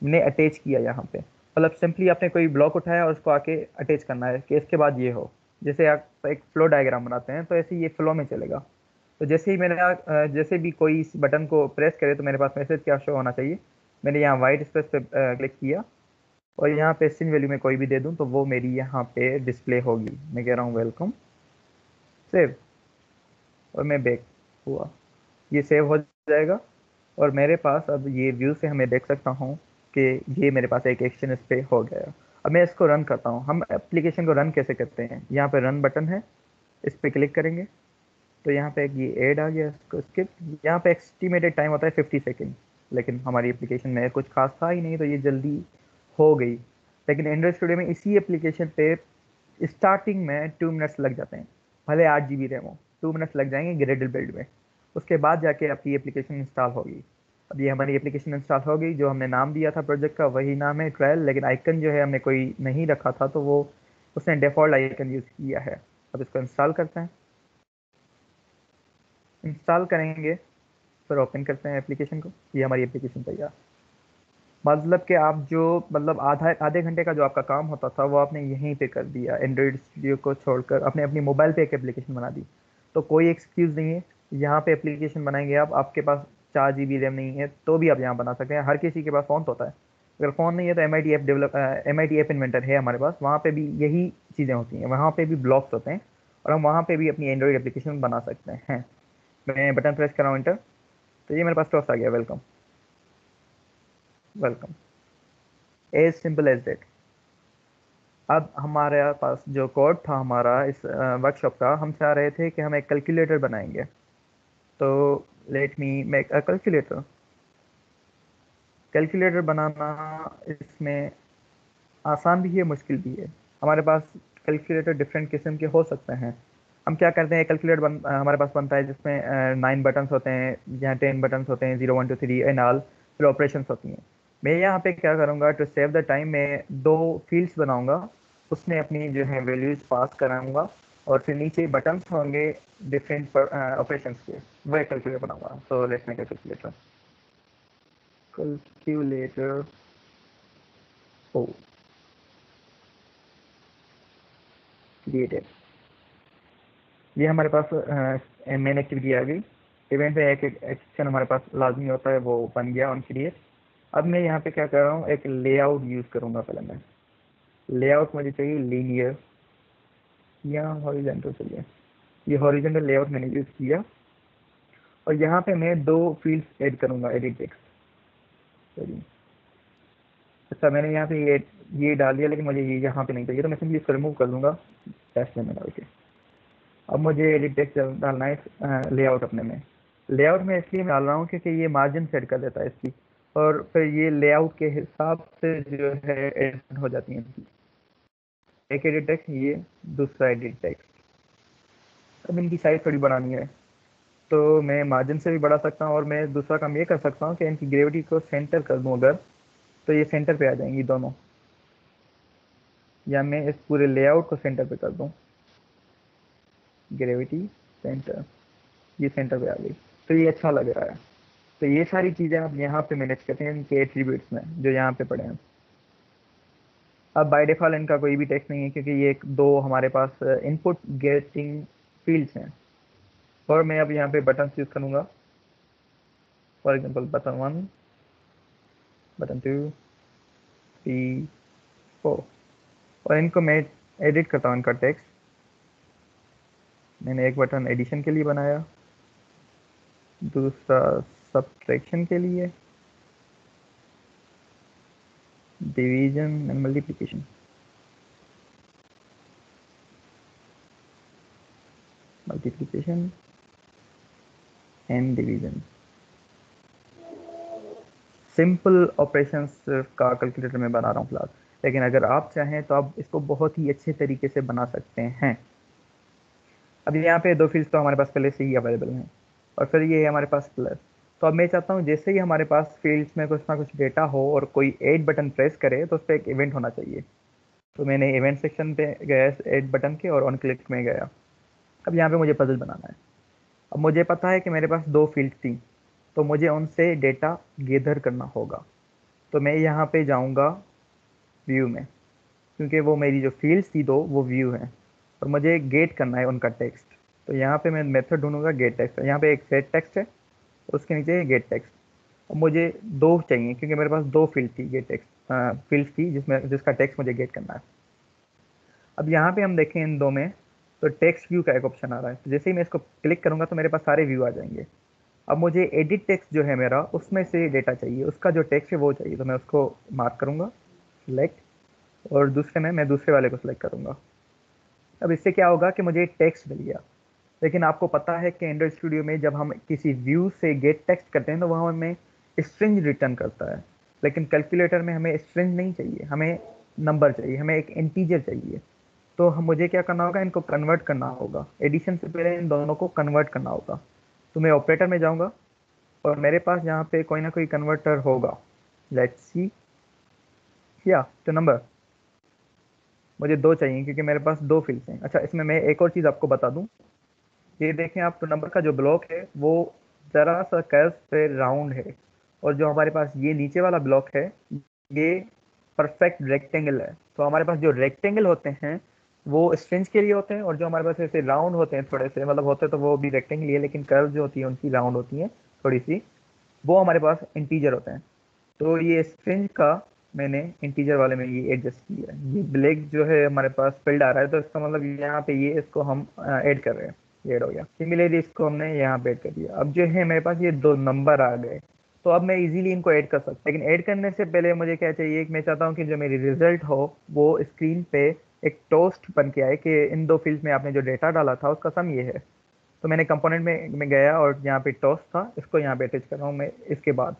ने अटैच किया यहाँ पे। मतलब सिंपली आपने कोई ब्लॉक उठाया और उसको आके अटैच करना है कि इसके बाद ये हो। जैसे आप एक फ्लो डायग्राम बनाते हैं तो ऐसे ही ये फ्लो में चलेगा। तो जैसे ही मैंने जैसे भी कोई इस बटन को प्रेस करे तो मेरे पास मैसेज क्या शो होना चाहिए। मैंने यहाँ वाइट स्पेस पे क्लिक किया और यहाँ पे स्ट्रिंग वैल्यू में कोई भी दे दूँ तो वो मेरी यहाँ पे डिस्प्ले होगी। मैं कह रहा हूँ वेलकम, सेव, और मैं बैक हुआ, ये सेव हो जाएगा। और मेरे पास अब ये व्यू से हमें देख सकता हूँ कि ये मेरे पास एक एक्शन इस पे हो गया। अब मैं इसको रन करता हूँ। हम एप्लीकेशन को रन कैसे करते हैं, यहाँ पे रन बटन है, इस पे क्लिक करेंगे तो यहाँ पे एक ये ऐड आ गया, इसको स्किप। यहाँ पे एस्टिमेटेड टाइम होता है 50 सेकेंड, लेकिन हमारी एप्लीकेशन में कुछ खास था ही नहीं तो ये जल्दी हो गई। लेकिन एंड्रॉइड स्टूडियो में इसी एप्लीकेशन पे स्टार्टिंग में 2 मिनट्स लग जाते हैं, भले 8 GB रैम हो, 2 मिनट्स लग जाएंगे ग्रेडेड बिल्ड में। उसके बाद जाके आपकी एप्लीकेशन इंस्टॉल होगी। अब ये हमारी एप्लीकेशन इंस्टॉल हो गई, जो हमने नाम दिया था प्रोजेक्ट का वही नाम है ट्रायल, लेकिन आइकन जो है हमने कोई नहीं रखा था तो वो उसने डिफ़ॉल्ट आइकन यूज़ किया है। अब इसको इंस्टॉल करते हैं, इंस्टॉल करेंगे, फिर ओपन करते हैं एप्लीकेशन को। ये हमारी एप्लीकेशन तैयार। मतलब कि आप जो मतलब आधे घंटे का जो आपका काम होता था वो आपने यहीं पे कर दिया, एंड्रॉइड स्टूडियो को छोड़कर आपने अपनी मोबाइल पे एक एप्लीकेशन बना दी। तो कोई एक्सक्यूज़ नहीं है, यहाँ पे एप्लीकेशन बनाएंगे आप, आपके पास 4 GB रैम नहीं है तो भी आप यहाँ बना सकते हैं। हर किसी के पास फ़ोन तो होता है, अगर फ़ोन नहीं है तो MIT ऐप इन्वेंटर है हमारे पास, वहाँ पे भी यही चीज़ें होती हैं, वहाँ पे भी ब्लॉक्स होते हैं और हम वहाँ पे भी अपनी एंड्रॉइड एप्लीकेशन बना सकते हैं। मैं बटन प्रेस कर रहा हूँ इंटर, तो ये मेरे पास टॉस आ गया, welcome, welcome, as simple as that. अब हमारे पास जो कोड था हमारा इस वर्कशॉप का, हम चाह रहे थे कि हम एक कैलकुलेटर बनाएंगे। तो let me make a calculator. Calculator बनाना इसमें आसान भी है, मुश्किल भी है। हमारे पास कैलकुलेटर डिफरेंट किस्म के हो सकते हैं। हम क्या करते हैं, कैलकुलेटर हमारे पास बनता है जिसमें 9 बटन्स होते हैं, यहाँ 10 बटन्स होते हैं, 0 1 2 3 एंड ऑल, फिर ऑपरेशंस होती हैं। मैं यहाँ पे क्या करूँगा, टू सेव द टाइम, मैं 2 फील्ड्स बनाऊँगा उसमें अपनी जो है वैल्यूज पास कराऊंगा और फिर नीचे बटन्स होंगे डिफरेंट ऑपरेशंस के, वह कैलकुलेटर बनाऊंगा। So let's make a calculator oh created. ये हमारे पास मेन एक्टिविटी आ गई। इवेंट में एक एक्शन हमारे पास लाजमी होता है, वो बन गया ऑन क्रिएट। अब मैं यहाँ पे क्या कर रहा हूँ, एक लेआउट यूज करूंगा। पहले मैं लेआउट मुझे चाहिए लीनियर या हॉरिजॉन्टल चाहिए। ये हॉरिजॉन्टल लेआउट मैंने यूज किया और यहाँ पे मैं दो फील्ड्स ऐड करूंगा, एडिट टेक्स्ट। सॉरी, अच्छा मैंने यहाँ पे ये डाल दिया, लेकिन मुझे ये यहाँ पे नहीं चाहिए, तो मैं सिंपली इसको रिमूव कर दूंगा टेक्स्ट में डाल के। अब मुझे एडिट टेक्स्ट डालना है लेआउट अपने में। लेआउट में इसलिए मैं डाल रहा हूँ क्योंकि ये मार्जिन सेट कर देता है इसकी, और फिर ये लेआउट के हिसाब से जो है एडिट हो जाती है इनकी। एक एडिट टेक्स्ट, ये दूसरा एडिट टेक्स्ट। अब इनकी साइज थोड़ी बढ़ानी है, तो मैं मार्जिन से भी बढ़ा सकता हूँ, और मैं दूसरा काम ये कर सकता हूँ कि इनकी ग्रेविटी को सेंटर कर दूँ अगर, तो ये सेंटर पे आ जाएंगी दोनों, या मैं इस पूरे लेआउट को सेंटर पे कर दूँ, ग्रेविटी सेंटर, ये सेंटर पे आ गई, तो ये अच्छा लग रहा है। तो ये सारी चीज़ें आप यहाँ पे मैनेज करते हैं इनके एट्रीब्यूट्स में जो यहाँ पे पड़े हैं। अब बाय डिफॉल्ट इनका कोई भी टेक्स्ट नहीं है, क्योंकि ये दो हमारे पास इनपुट गेटिंग फील्ड्स हैं। और मैं अब यहाँ पे बटन यूज करूँगा, फॉर एग्जाम्पल बटन 1, बटन 2, 3, 4, और इनको मैं एडिट करता हूँ इनका टेक्स्ट। मैंने एक बटन एडिशन के लिए बनाया, दूसरा सब्ट्रैक्शन के लिए, division and multiplication. Multiplication and division. Simple operations का कैलकुलेटर में बना रहा हूँ फिलहाल, लेकिन अगर आप चाहें तो आप इसको बहुत ही अच्छे तरीके से बना सकते हैं। अब यहाँ पे दो फील्ड्स तो हमारे पास पहले से ही अवेलेबल हैं, और फिर ये है हमारे पास प्लस। तो अब मैं चाहता हूँ जैसे ही हमारे पास फील्ड्स में कुछ ना कुछ डेटा हो और कोई ऐड बटन प्रेस करे तो उस पर एक इवेंट होना चाहिए। तो मैंने इवेंट सेक्शन पे गया ऐड बटन के, और ऑन क्लिक में गया। अब यहाँ पे मुझे पजल बनाना है। अब मुझे पता है कि मेरे पास दो फील्ड थी, तो मुझे उनसे डेटा गेदर करना होगा। तो मैं यहाँ पे जाऊँगा व्यू में, क्योंकि वो मेरी जो फील्ड्स थी दो वो व्यू है, और मुझे गेट करना है उनका टेक्स्ट। तो यहाँ पे मैं मेथड ढूंढूंगा गेट टेक्स्ट। यहाँ पे एक सेट टेक्स्ट है, उसके नीचे गेट टेक्स्ट। और मुझे दो चाहिए, क्योंकि मेरे पास दो फील्ड थी, गेट टेक्स्ट फील्ड थी जिसका टेक्स्ट मुझे गेट करना है। अब यहाँ पे हम देखें इन दो में, तो टेक्स्ट व्यू का एक ऑप्शन आ रहा है। तो जैसे ही मैं इसको क्लिक करूंगा तो मेरे पास सारे व्यू आ जाएंगे। अब मुझे एडिट टेक्स्ट जो है मेरा, उसमें से डेटा चाहिए, उसका जो टेक्स्ट है वो चाहिए। तो मैं उसको मार्क करूंगा सिलेक्ट, और दूसरे में मैं दूसरे वाले को सिलेक्ट करूंगा। अब इससे क्या होगा कि मुझे टेक्स्ट मिल गया। लेकिन आपको पता है कि एंड्रॉइड स्टूडियो में जब हम किसी व्यू से गेट टेक्स्ट करते हैं तो वह हमें स्ट्रिंग रिटर्न करता है, लेकिन कैलकुलेटर में हमें स्ट्रिंग नहीं चाहिए, हमें नंबर चाहिए, हमें एक इंटीजर चाहिए। तो हम मुझे क्या करना होगा, इनको कन्वर्ट करना होगा। एडिशन से पहले इन दोनों को कन्वर्ट करना होगा। तो मैं ऑपरेटर में जाऊंगा, और मेरे पास यहाँ पे कोई ना कोई कन्वर्टर होगा। लेट्स सी, या तो नंबर मुझे दो चाहिए, क्योंकि मेरे पास दो फील्ड्स हैं। अच्छा, इसमें मैं एक और चीज़ आपको बता दूं, ये देखें आप, तो नंबर का जो ब्लॉक है वो ज़रा सा कर्व पे राउंड है, और जो हमारे पास ये नीचे वाला ब्लॉक है ये परफेक्ट रेक्टेंगल है। तो हमारे पास जो रेक्टेंगल होते हैं वो स्ट्रिंग्स के लिए होते हैं, और जो हमारे पास ऐसे राउंड होते हैं थोड़े से, मतलब होते तो वो भी रेक्टेंगल ही है, लेकिन कर्व जो होती है उनकी राउंड होती है थोड़ी सी, वो हमारे पास इंटीजर होते हैं। तो ये स्ट्रिंग का मैंने इंटीजर वाले में ये एडजस्ट किया है। ये ब्लैक जो है हमारे पास फील्ड आ रहा है, तो इसका मतलब यहाँ पे ये इसको हम ऐड कर रहे हैं, ये ऐड हो गया। सिमिलरली इसको हमने यहाँ पे ऐड कर दिया। अब जो है मेरे पास ये दो नंबर आ गए, तो अब मैं इजीली इनको ऐड कर सकता हूँ। लेकिन ऐड करने से पहले मुझे क्या चाहिए, कि मैं चाहता हूँ कि जो मेरी रिजल्ट हो वो स्क्रीन पे एक टोस्ट बन के आए, कि इन दो फील्ड में आपने जो डेटा डाला था उसका सम ये है। तो मैंने कंपोनेंट में गया, और यहाँ पे टोस्ट था, इसको यहाँ पे अटैच कर रहा हूँ मैं। इसके बाद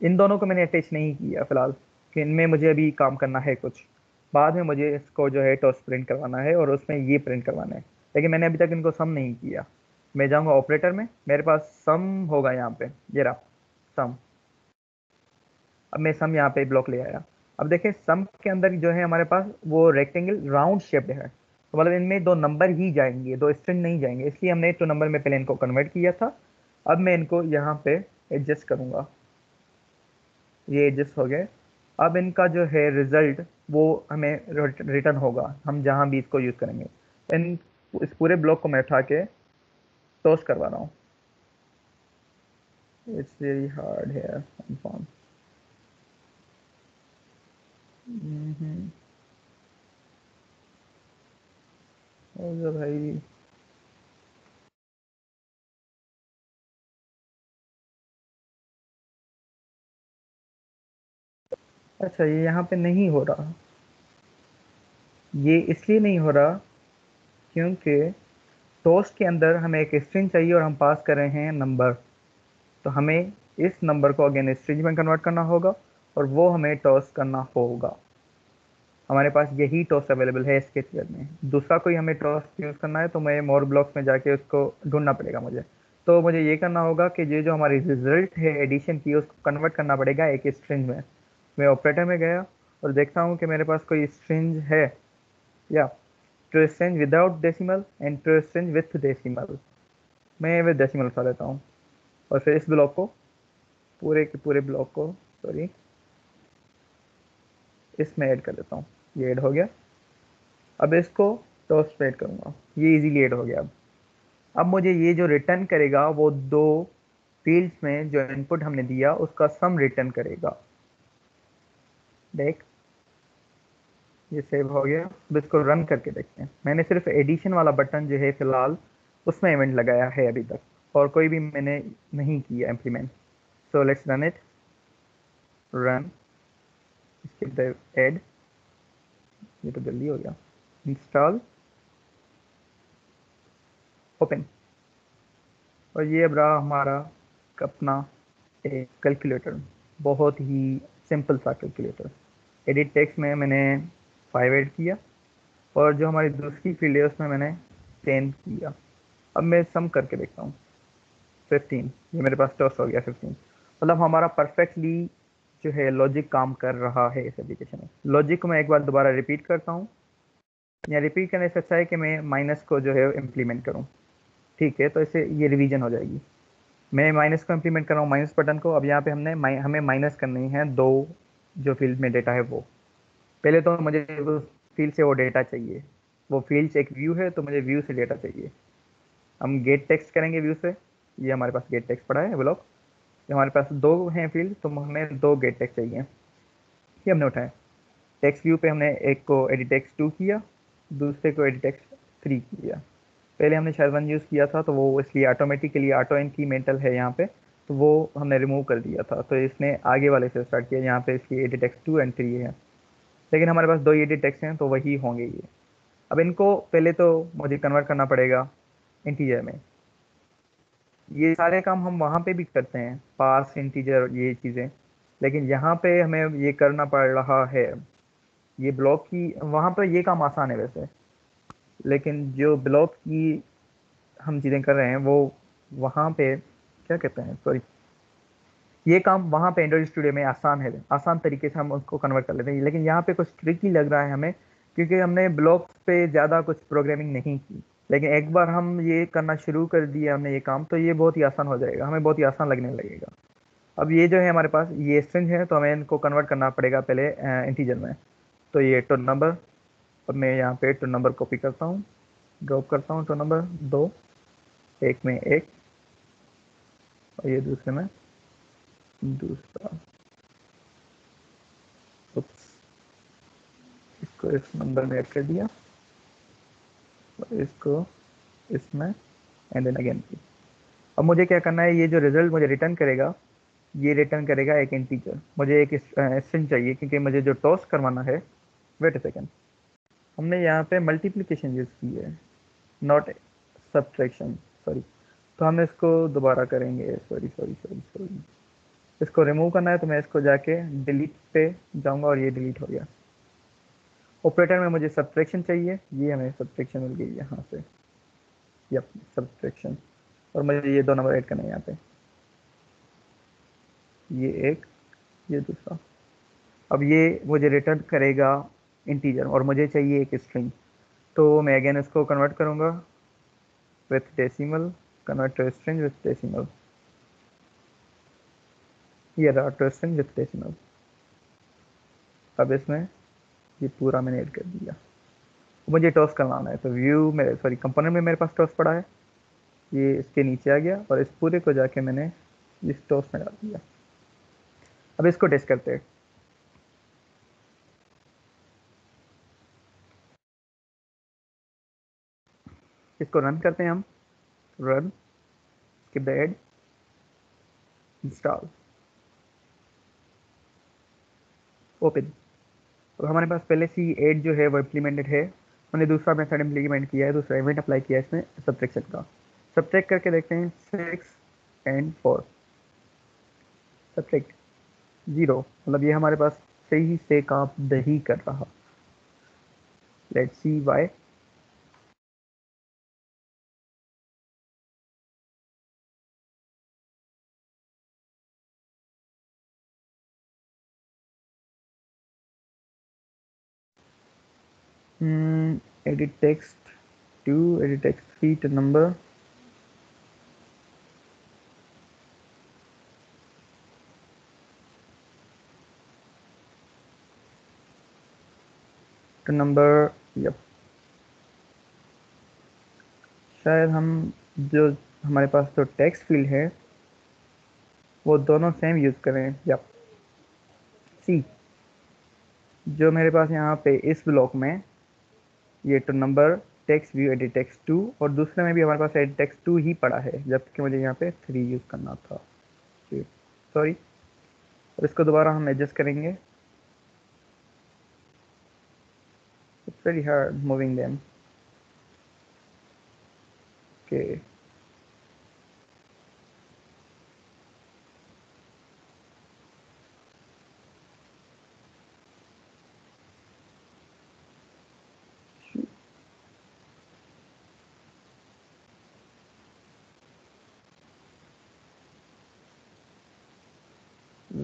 इन दोनों को मैंने अटैच नहीं किया फिलहाल, कि इनमें मुझे अभी काम करना है कुछ। बाद में मुझे इसको जो है टॉस प्रिंट करवाना है, और उसमें ये प्रिंट करवाना है, लेकिन मैंने अभी तक इनको सम नहीं किया। मैं जाऊंगा ऑपरेटर में, मेरे पास सम होगा यहाँ पे, ये रहा सम। अब मैं सम यहाँ पे ब्लॉक ले आया। अब देखें सम के अंदर जो है हमारे पास वो रेक्टेंगल राउंड शेप्ड है, तो मतलब इनमें दो नंबर ही जाएंगे, दो स्ट्रिंग नहीं जाएंगे, इसलिए हमने टू नंबर में पहले इनको कन्वर्ट किया था। अब मैं इनको यहाँ पे एडजस्ट करूंगा, ये एडजस्ट हो गए। अब इनका जो है रिजल्ट वो हमें रिटर्न होगा, हम जहाँ भी इसको यूज करेंगे। इस पूरे ब्लॉक को मैं उठा के टॉस करवा रहा हूँ। इट्स वेरी हार्ड है फॉर्म। भाई अच्छा, ये यहाँ पे नहीं हो रहा, ये इसलिए नहीं हो रहा क्योंकि टोस्ट के अंदर हमें एक स्ट्रिंग चाहिए और हम पास कर रहे हैं नंबर, तो हमें इस नंबर को अगेन स्ट्रिंग में कन्वर्ट करना होगा और वो हमें टॉस करना होगा। हमारे पास यही टॉस अवेलेबल है स्केचर में, दूसरा कोई हमें टॉस यूज़ करना है तो मैं मोर ब्लॉक्स में जाके उसको ढूंढना पड़ेगा मुझे। तो मुझे ये करना होगा कि ये जो हमारी रिजल्ट है एडिशन की उसको कन्वर्ट करना पड़ेगा एक स्ट्रिंग में। मैं ऑपरेटर में गया और देखता हूँ कि मेरे पास कोई स्ट्रिंग है या to string without decimal and to string with decimal. मैं विद डेसिमल उठा लेता हूँ और फिर इस ब्लॉक को पूरे के पूरे ब्लॉक को सॉरी इसमें ऐड कर देता हूँ, ये ऐड हो गया। अब इसको टॉस पे ऐड करूँगा, ये इजीली ऐड हो गया। अब मुझे ये जो रिटर्न करेगा वो दो फील्ड्स में जो इनपुट हमने दिया उसका सम रिटर्न करेगा। देख ये सेव हो गया। अब इसको रन करके देखते हैं। मैंने सिर्फ एडिशन वाला बटन जो है फिलहाल उसमें इवेंट लगाया है अभी तक, और कोई भी मैंने नहीं किया implement. So let's run it, run, इसके ऐड, ये तो जल्दी हो गया, इंस्टॉल, ओपन। और ये अब रहा हमारा अपना एक कैलकुलेटर, बहुत ही सिंपल सा कैलकुलेटर। एडिट टेक्स्ट में मैंने 5 ऐड किया और जो हमारी दूसरी फील्ड है उसमें मैंने 10 किया। अब मैं सम करके देखता हूँ, 15, ये मेरे पास टॉस हो गया 15। मतलब हमारा परफेक्टली जो है लॉजिक काम कर रहा है इस एप्लीकेशन में। लॉजिक को मैं एक बार दोबारा रिपीट करता हूँ, या रिपीट करने से अच्छा है कि मैं माइनस को जो है इम्प्लीमेंट करूँ। ठीक है, तो इससे ये रिवीजन हो जाएगी। मैं माइनस को इम्प्लीमेंट कर रहा हूँ, माइनस बटन को। अब यहाँ पे हमें माइनस करनी है दो जो फील्ड में डेटा है वो। पहले तो मुझे उस फील्ड से वो डेटा चाहिए, वो फील्ड एक व्यू है तो मुझे व्यू से डेटा चाहिए। हम गेट टेक्स्ट करेंगे व्यू से, ये हमारे पास गेट टेक्स्ट पड़ा है ब्लॉक। हमारे पास दो हैं फील्ड तो हमें दो गेट टेक्स्ट चाहिए, ये हमने उठाए। टेक्स्ट व्यू पे हमने एक को एडिट टेक्स्ट 2 किया, दूसरे को एडिट टेक्स्ट 3 किया। पहले हमने शायद 1 यूज़ किया था तो वो इसलिए ऑटोमेटिकली ऑटो इंक्रीमेंटल है यहाँ पे, तो वो हमने रिमूव कर दिया था, तो इसने आगे वाले से स्टार्ट किया। यहाँ पे इसकी एडिट टेक्स्ट 2 एंड 3 है, लेकिन हमारे पास दो एडिट टेक्स्ट हैं तो वही होंगे ये। अब इनको पहले तो मुझे कन्वर्ट करना पड़ेगा इंटीजर में। ये सारे काम हम वहाँ पे भी करते हैं, पार्स इंटीजर ये चीज़ें, लेकिन यहाँ पे हमें ये करना पड़ रहा है। ये ब्लॉक की वहाँ पर ये काम आसान है वैसे, लेकिन जो ब्लॉक की हम चीज़ें कर रहे हैं वो वहाँ पे क्या कहते हैं, सॉरी, ये काम वहाँ पे एंड्रॉइड स्टूडियो में आसान है, आसान तरीके से हम उसको कन्वर्ट कर लेते हैं। लेकिन यहाँ पे कुछ ट्रिकी लग रहा है हमें, क्योंकि हमने ब्लॉक्स पे ज़्यादा कुछ प्रोग्रामिंग नहीं की। लेकिन एक बार हम ये करना शुरू कर दिया हमने ये काम, तो ये बहुत ही आसान हो जाएगा, हमें बहुत ही आसान लगने लगेगा। अब ये जो है हमारे पास ये स्ट्रिंग है तो हमें इनको कन्वर्ट करना पड़ेगा पहले इंटीजर में। तो ये टू नंबर, अब मैं यहाँ पे टू नंबर कॉपी करता हूँ, ड्रॉप करता हूँ टू नंबर दो, एक में एक और ये दूसरे में दूसरा। उप्स, इसको इस नंबर में ऐड कर दिया और इसको इसमें एंड देन अगेन। अब मुझे क्या करना है, ये जो रिजल्ट मुझे रिटर्न करेगा ये रिटर्न करेगा एक इंटीजर। मुझे एक स्ट्रिंग चाहिए क्योंकि मुझे जो टॉस करवाना है। वेट अ सेकेंड, हमने यहाँ पे मल्टीप्लिकेशन यूज़ की है, नॉट सब्ट्रैक्शन, सॉरी। तो हम इसको दोबारा करेंगे, सॉरी सॉरी सॉरी सॉरी। इसको रिमूव करना है तो मैं इसको जाके डिलीट पे जाऊंगा और ये डिलीट हो गया। ऑपरेटर में मुझे सब्ट्रैक्शन चाहिए, ये हमें सब्ट्रैक्शन मिल गई यहाँ से, यप सब्ट्रैक्शन। और मुझे ये दो नंबर ऐड करना है यहाँ पे, ये एक ये दूसरा। अब ये मुझे रिटर्न करेगा इंटीजर और मुझे चाहिए एक स्ट्रिंग, तो मैं अगेन इसको कन्वर्ट करूँगा with decimal, convert to string with decimal, ये रहा टू स्ट्रिंग विथ डेसिमल। अब इसमें ये पूरा मैंने ऐड कर दिया। मुझे टॉस करवाना है, तो व्यू मेरे सॉरी कंपोनेंट में मेरे पास टॉस पड़ा है, ये इसके नीचे आ गया और इस पूरे को जाके मैंने इस टॉस में डाल दिया। अब इसको टेस्ट करते हैं। इसको रन करते हैं हम, run, skip the ad, install, open. अब हमारे पास पहले से ही एड जो है वो इम्प्लीमेंटेड है, मैंने दूसरा मेथड इम्प्लीमेंट किया है, दूसरा इवेंट अप्लाई किया है इसमें सब्ट्रैक्शन का। सब्ट्रैक्ट करके देखते हैं 6 and 4, सब्ट्रैक्ट 0, मतलब ये हमारे पास सही से काम नहीं कर रहा। Let's see why. 80 text 2, 80 text 3 to number. To number, yep. शायद हम जो हमारे पास जो टेक्स्ट फील्ड है वो दोनों सेम यूज़ करें। यप, सी जो मेरे पास यहाँ पे इस ब्लॉक में ये two number text view edit text 2 और दूसरे में भी हमारे पास एडिट टेक्स्ट 2 ही पड़ा है, जबकि मुझे यहाँ पे 3 यूज़ करना था। सॉरी, और इसको दोबारा हम एडजस्ट करेंगे। It's very hard moving them. Okay,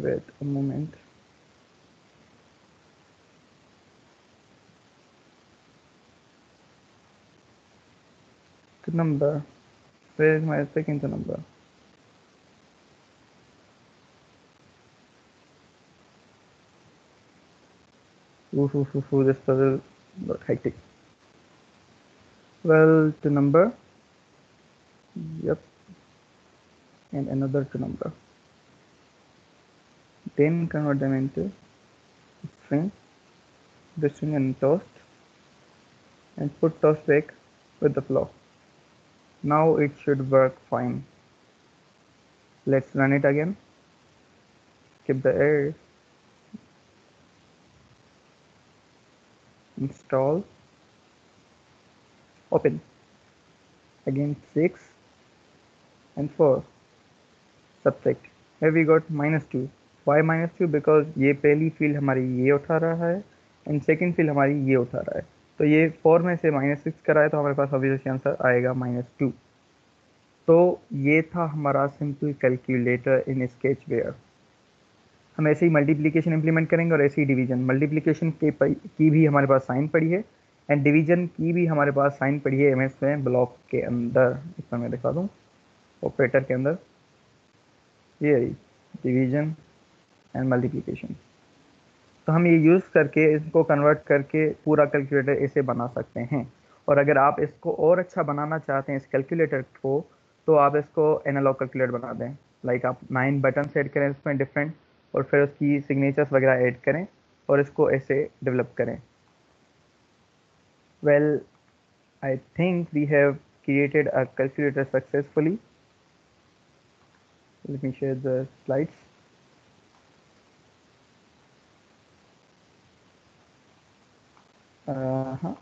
wait a moment. The number, where is my second number? Ooh, this puzzle got hectic. Well, to number, yep, and another to number. Then convert them into string, the string and toast, and put toast back with the flow. Now it should work fine. Let's run it again. Skip the error. Install. Open. Again 6 and 4. Subtract. Here we got -2. Why -2? Because ये पहली field हमारी ये उठा रहा है and second field हमारी ये उठा रहा है, तो ये 4 में से -6 करा है, तो हमारे पास ऑब्वियसली आंसर आएगा -2। तो ये था हमारा सिंपल कैलकुलेटर इन स्केचवेयर। हम ऐसे ही मल्टीप्लिकेशन इंप्लीमेंट करेंगे और ऐसे ही डिवीजन। मल्टीप्लिकेशन की भी हमारे पास साइन पड़ी है एंड डिवीजन की भी हमारे पास साइन पड़ी है एमएस में ब्लॉक के अंदर। इसमें मैं दिखा दूँ ऑपरेटर के अंदर, ये डिवीजन एंड मल्टीप्लिकेशन। तो हम ये यूज़ करके इसको कन्वर्ट करके पूरा कैलकुलेटर ऐसे बना सकते हैं। और अगर आप इसको और अच्छा बनाना चाहते हैं इस कैलकुलेटर को, तो आप इसको एनालॉग कैलकुलेटर बना दें। लाइक आप 9 बटन ऐड करें इसमें डिफरेंट, और फिर उसकी सिग्नेचर्स वगैरह ऐड करें और इसको ऐसे डेवलप करें। Well, I think we have created a calculator successfully. Let me share the slides. हाँ,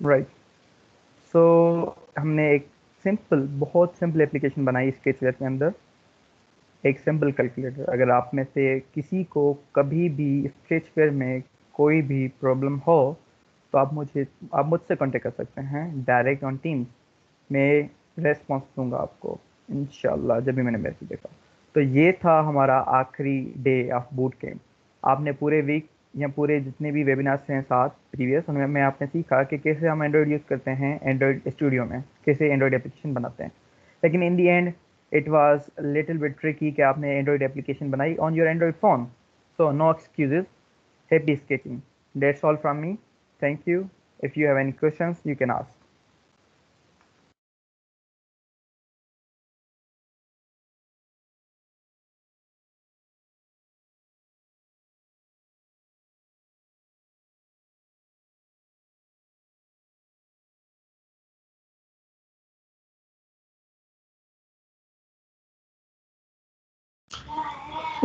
राइट। सो हमने एक सिंपल, बहुत सिंपल एप्लीकेशन बनाई स्केचवेयर के अंदर, एक सिंपल कैलकुलेटर। अगर आप में से किसी को कभी भी स्केचवेयर में कोई भी प्रॉब्लम हो, तो तो आप मुझसे कांटेक्ट कर सकते हैं डायरेक्ट ऑन टीम्स। मैं रेस्पॉन्स दूंगा आपको इंशाल्लाह जब भी मैंने मैसेज देखा। तो ये था हमारा आखिरी डे ऑफ बूट कैंप। आपने पूरे वीक या पूरे जितने भी वेबिनार्स हैं साथ प्रीवियस, उनमें में आपने सीखा कि कैसे हम एंड्रॉयड यूज़ करते हैं, एंड्रॉयड स्टूडियो में कैसे एंड्रॉयड एप्लीकेशन बनाते हैं। लेकिन in the end it was little bit tricky कि आपने एंड्रॉयड एप्लीकेशन बनाई on your Android phone. So no excuses, happy sketching. That's all from me, thank you. If you have any questions you can ask.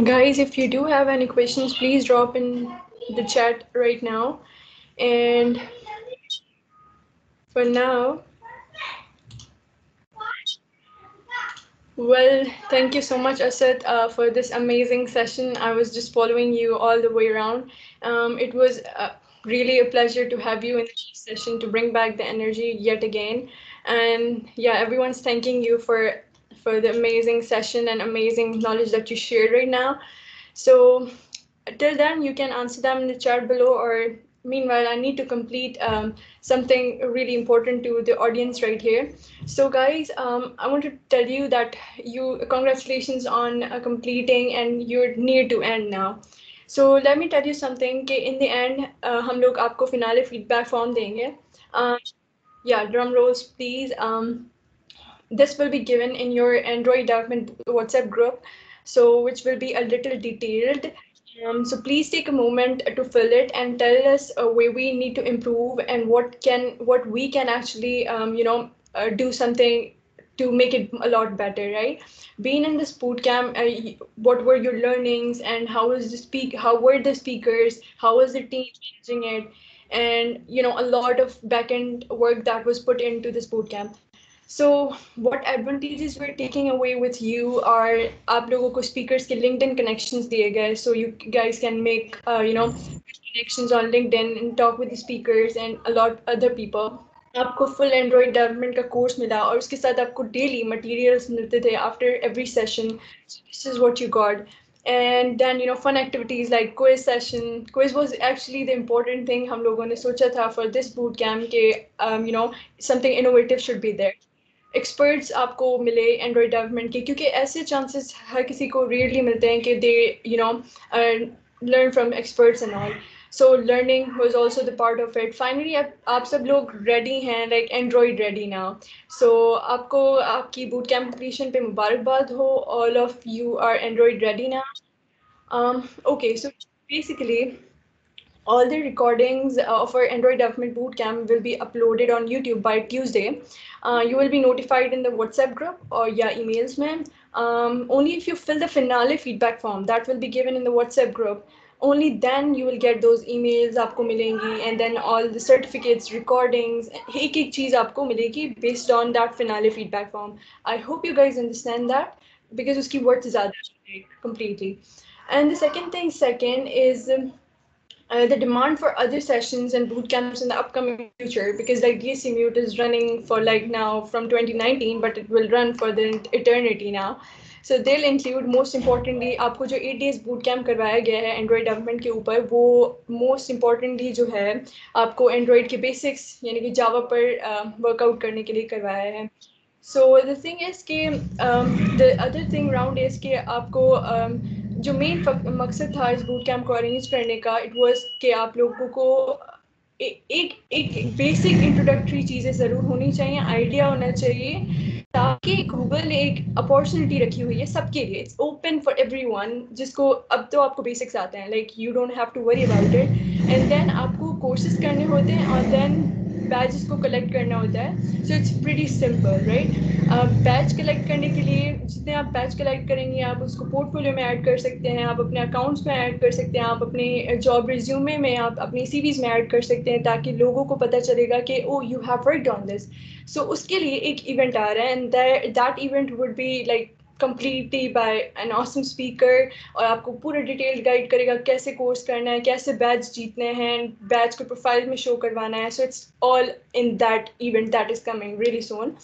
Guys, if you do have any questions, please drop in the chat right now. And for now, well, thank you so much, Asad, for this amazing session. I was just following you all the way around. It was really a pleasure to have you in the session to bring back the energy yet again. And yeah, everyone's thanking you for the amazing session and amazing knowledge that you shared right now. So till then, you can answer them in the chat below, or meanwhile, I need to complete something really important to the audience right here. So guys, I want to tell you that congratulations on completing, and you're near to end now. So let me tell you something, कि in the end हम लोग आपको finale feedback form देंगे. Uh, yeah, drum rolls please. This will be given in your Android development WhatsApp group, so which will be a little detailed. So please take a moment to fill it and tell us where we need to improve and what we can actually do something to make it a lot better, right? Being in this boot camp, what were your learnings and how were the speakers, how was the team managing it, and a lot of back-end work that was put into this boot camp. So what advantages we're taking away with you are आप लोगों को speakers के LinkedIn connections दिए गए, so you guys can make connections on LinkedIn and talk with the speakers and a lot other people. आपको full Android development का course मिला और उसके साथ आपको daily materials मिलते थे after every session. So this is what you got. And then fun activities like quiz session. Quiz was actually the important thing हम लोगों ने सोचा था for this boot camp के something innovative should be there. Experts आपको मिले Android development के, क्योंकि ऐसे चांसेस हर किसी को रेयरली मिलते हैं कि they learn from experts and all. So learning was also the part of it. Finally आप सब लोग रेडी हैं, like Android ready now. So आपको आपकी बूट कैंप कंप्लीशन पे मुबारकबाद हो. All of you are Android ready now. Okay, so basically all the recordings of our Android Development Bootcamp will be uploaded on YouTube by Tuesday. You will be notified in the WhatsApp group or emails, ma'am. Only if you fill the finale feedback form that will be given in the WhatsApp group, only then you will get those emails आपको मिलेंगी, and then all the certificates, recordings, एक एक चीज़ आपको मिलेगी based on that finale feedback form. I hope you guys understand that, because उसकी words ज़्यादा है completely. And the second is the demand for other sessions and boot camps in the upcoming future, because like DSC Mute is running for like now from 2019, but it will run for the eternity now. So they'll include, most importantly, आपको जो 8 days boot camp करवाया गया है Android development के ऊपर, वो most importantly जो है आपको Android के basics यानी कि Java पर workout करने के लिए करवाया है. So the thing is कि the other thing round is कि आपको जो मेन मकसद था इस बूट कैंप को अरेंज करने का, इट वाज कि आप लोगों को एक एक बेसिक इंट्रोडक्टरी चीज़ें ज़रूर होनी चाहिए, आइडिया होना चाहिए, ताकि गूगल ने एक अपॉर्चुनिटी रखी हुई है सबके लिए. इट्स ओपन फॉर एवरीवन, जिसको अब तो आपको बेसिक्स आते हैं, like you don't have to worry about it. And then आपको कोर्सेज करने होते हैं और देन बैचेस को कलेक्ट करना होता है. So it's pretty simple, right? Batch collect करने के लिए जितने आप बैच कलेक्ट करेंगे, आप उसको पोर्टफोलियो में ऐड कर सकते हैं, आप अपने अकाउंट्स में ऐड कर सकते हैं, आप अपने जॉब रिज्यूमे में, आप अपनी सीवीज में ऐड कर सकते हैं, ताकि लोगों को पता चलेगा कि oh you have worked on this. So उसके लिए एक इवेंट आ रहा है, and that event would be like completely by an awesome speaker और आपको पूरा डिटेल्ड गाइड करेगा कैसे कोर्स करना है, कैसे बैच जीतने हैं, बैच को प्रोफाइल में शो करवाना है. So it's all in that event that is coming really सून.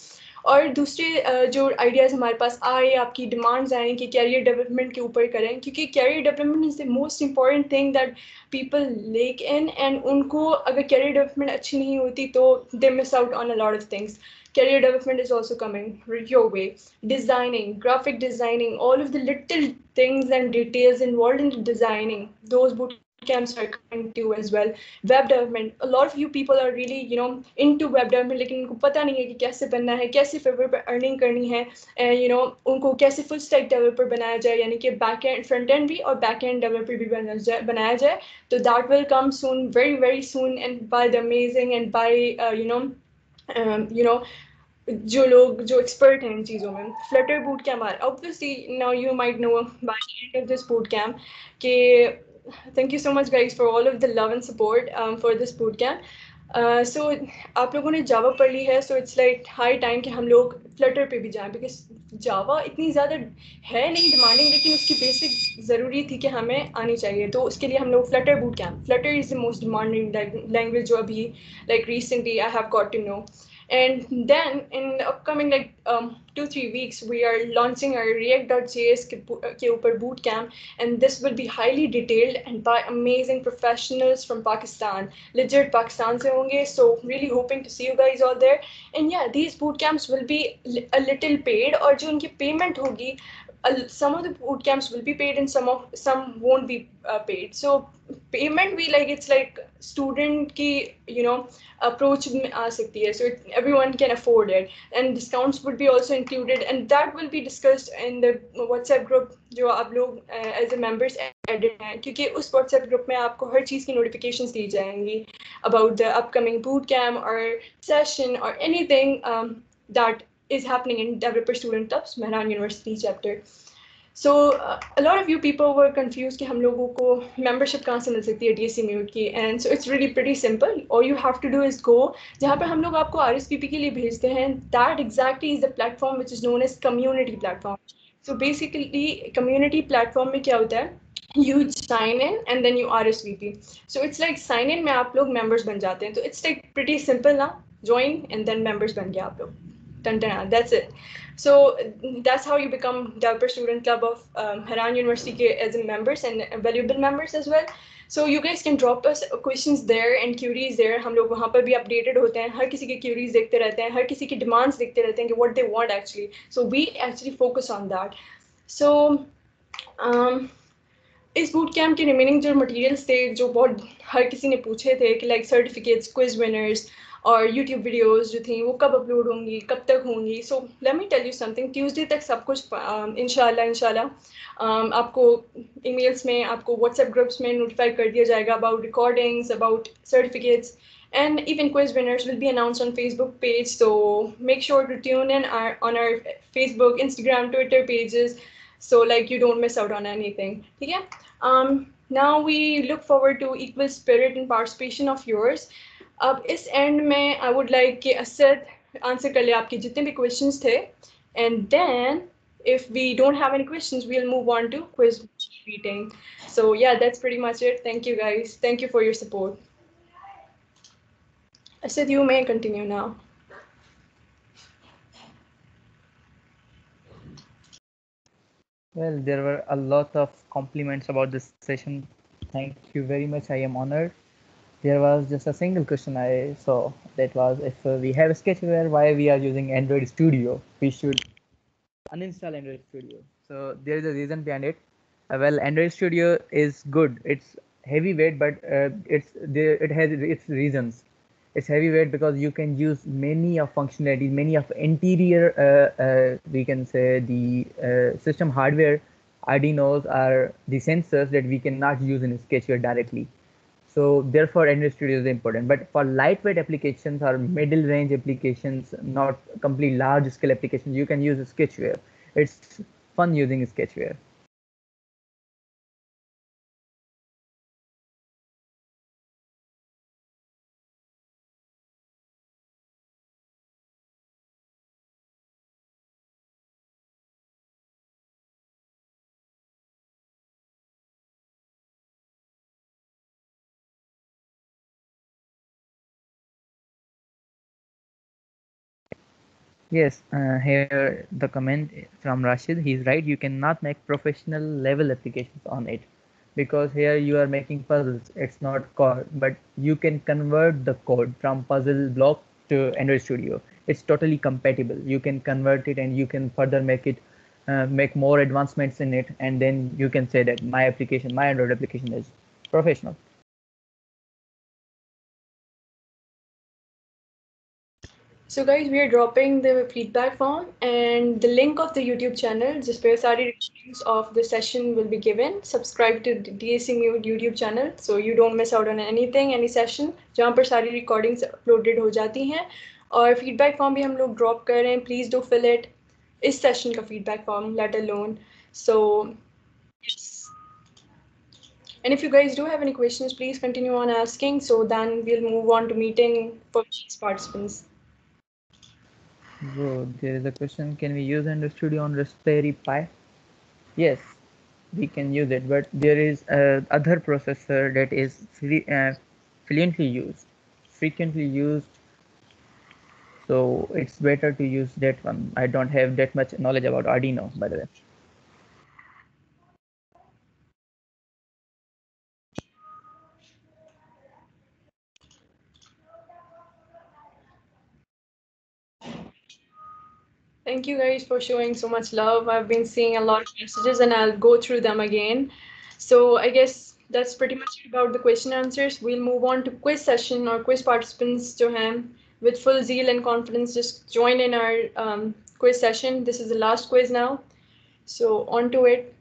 और दूसरे जो आइडियाज़ हमारे पास आए, आपकी डिमांड्स आए कि कैरियर डेवलपमेंट के ऊपर करें, क्योंकि career development is the most important thing that people lack in, and उनको अगर कैरियर डेवलपमेंट अच्छी नहीं होती तो they miss out on a lot of things. Career development is also coming your way. Designing, graphic designing, all of the little things and details involved in designing, those boot camps are coming to you as well. Web development, a lot of you people are really into web development, लेकिन उनको पता नहीं है कि कैसे बनना है, कैसे फेवर पर अर्निंग करनी है, उनको कैसे फुल स्टैक डेवलपर बनाया जाए, यानी कि बैक एंड फ्रंट एंड भी और बैक एंड डेवलपर भी बनाया जाए. तो that will come soon, very very soon, and by the amazing and by you know जो लोग जो एक्सपर्ट हैं इन चीज़ों में. Flutter boot camp are obviously now you might know by the end of this boot camp कि thank you so much guys for all of the love and support for this boot camp. So आप लोगों ने Java पढ़ ली है, so it's like high time कि हम लोग फ्लटर पे भी जाएं, बिकॉज जावा इतनी ज़्यादा है नहीं डिमांडिंग, लेकिन उसकी बेसिक ज़रूरी थी कि हमें आनी चाहिए. तो उसके लिए हम लोग Flutter boot camp, Flutter is the most demanding language जो अभी like recently I have got to know. And then in the upcoming like 2-3 weeks, we are launching our React.js के ऊपर boot camp, and this will be highly detailed and by amazing professionals from Pakistan. Legit Pakistan से होंगे, so really hoping to see you guys all there. And yeah, these boot camps will be a little paid, और जो उनकी payment होगी, some of the boot camps will be paid and some won't be paid. So payment भी like it's like student की approach में आ सकती है, so everyone can afford it, and discounts would be also included, and that will be discussed in the WhatsApp group जो आप लोग as a members added हैं, क्योंकि उस WhatsApp group में आपको हर चीज़ की notifications दी जाएंगी about the upcoming boot camp or session or anything that is happening in Developer Student Clubs, Mehran University chapter. So a lot of you people were confused कि हम लोगों को membership कहाँ से मिल सकती है DSC Mute की, and so it's really pretty simple. All you have to do is go जहाँ पर हम लोग आपको RSVP के लिए भेजते हैं, that exactly is the platform which is known as community platform. So basically community platform में क्या होता है, you sign in and then you RSVP. So it's like sign in में आप लोग members बन जाते हैं, तो it's like pretty simple ना, join and then members बन गया आप लोग. That's it. So that's how you become Developer Student Club of Haran University as a members and valuable members as well. So you guys can drop us questions there and queries there. हम लोग वहाँ पर भी updated होते हैं, हर किसी के queries देखते रहते हैं, हर किसी की demands देखते रहते हैं कि what they want actually. So we actually focus on that. So इस बूट कैम्प के रिमेनिंग जो मटेरियल्स थे, जो बहुत हर किसी ने पूछे थे कि लाइक सर्टिफिकेट्स, क्विज विनर्स और यूट्यूब वीडियोस जो थी वो कब अपलोड होंगी, कब तक होंगी. So let me tell you something, Tuesday तक सब कुछ इंशाल्लाह आपको ईमेल्स में, आपको व्हाट्सएप ग्रुप्स में नोटिफाई कर दिया जाएगा about recordings, about certificates, and even quiz winners will be announced on Facebook page. So make sure to tune in on our Facebook, Instagram, Twitter pages, so like you don't miss out on anything. Okay. Now we look forward to equal spirit and participation of yours. अब इस and में I would like कि Asad answer कर ले आपके जितने भी questions थे, and then if we don't have any questions we'll move on to quiz reading. So yeah, that's pretty much it. Thank you guys, thank you for your support. Asad, you may continue now. Well, there were a lot of compliments about this session. Thank you very much. I am honored. There was just a single question I saw, that was if we have Sketchware, why we are using Android Studio? We should uninstall Android Studio. So there is a reason behind it. Well, Android Studio is good. It's heavyweight, but it has its reasons. It's heavyweight because you can use many of functionalities, many of interior, we can say the system hardware, Arduinos are the sensors that we cannot use in Sketchware directly. So therefore Android Studio is important. But for lightweight applications or middle range applications, not complete large scale applications, you can use Sketchware. It's fun using Sketchware. Yes, here the comment from Rashid, he's right. You cannot make professional level applications on it because here you are making puzzles. It's not code, but you can convert the code from puzzle block to Android Studio. It's totally compatible. You can convert it and you can further make it, make more advancements in it, and then you can say that my application, my Android application is professional. So guys, we are dropping the feedback form and the link of the YouTube channel just where सारी recordings of the session will be given. Subscribe to the DSC YouTube channel so you don't miss out on anything, any session जहाँ पर सारी recordings uploaded हो जाती हैं और feedback form भी हम लोग drop कर रहे हैं. Please do fill it. इस session का feedback form let alone. So yes. And if you guys do have any questions, please continue on asking. So then we'll move on to meeting for these participants. So there is a question, can we use Android Studio on Raspberry Pi? Yes, we can use it, but there is other processor that is frequently used. So it's better to use that one. I don't have that much knowledge about Arduino, by the way. Thank you guys for showing so much love. I've been seeing a lot of messages and I'll go through them again. So I guess that's pretty much it about the question answers. We'll move on to quiz session or quiz participants to him with full zeal and confidence. Just join in our quiz session. This is the last quiz now. So on to it.